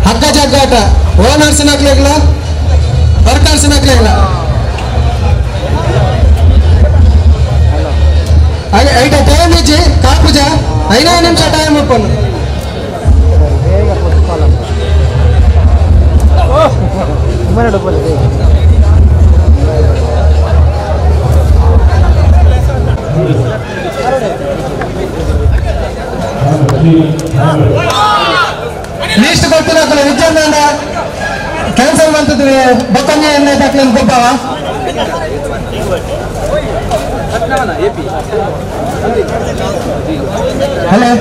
ಹಗ್ಗ ಜಗ್ಗಾಟ ಓನರ್ಸ್ ನಕ್ಲಿಲ್ಲ ವರ್ಕರ್ಸ್ ನಕ್ಲಿಲ್ಲ ಐಟ ಟೈಮ್ ಇಜ್ಜಿ ಕಾಪುಜ 5 ನಿಮಿಷ ಟೈಮ್ ಉಪ್ಪನ್ನು ಲಿಸ್ಟ್ ಕೊಟ್ಟಿರಕ್ಕಲ್ಲ ವಿದ್ಯಾರ್ಥಿ ಕ್ಯಾನ್ಸಲ್ ಮಾಡ್ತಿದ್ರಿ ಬೊಕ್ಕಂಜೆ ಎಣ್ಣೆ ದಾಖಲೆ ಗೊಬ್ಬವ ಹಲೋ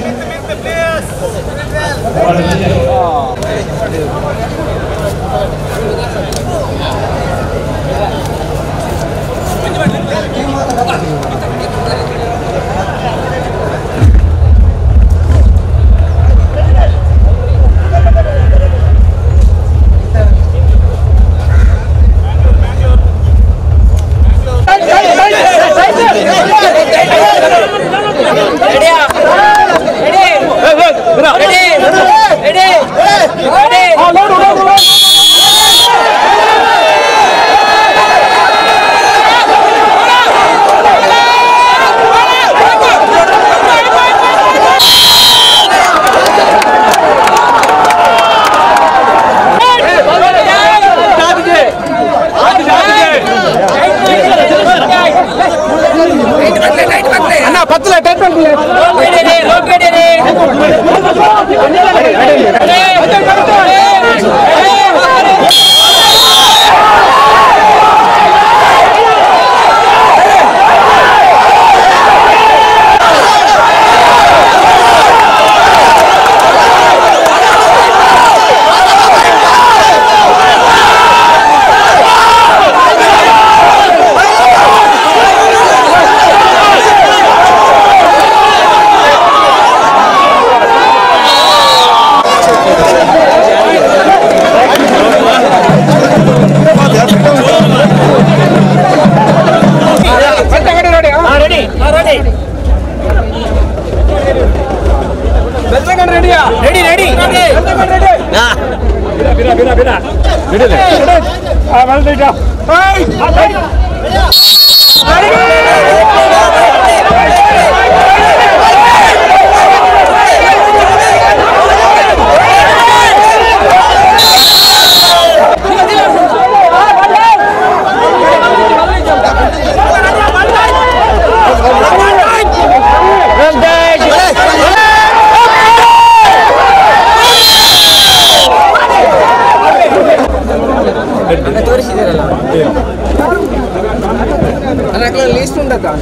ಲಿಸ್ಟ್ ಉಂಟಾ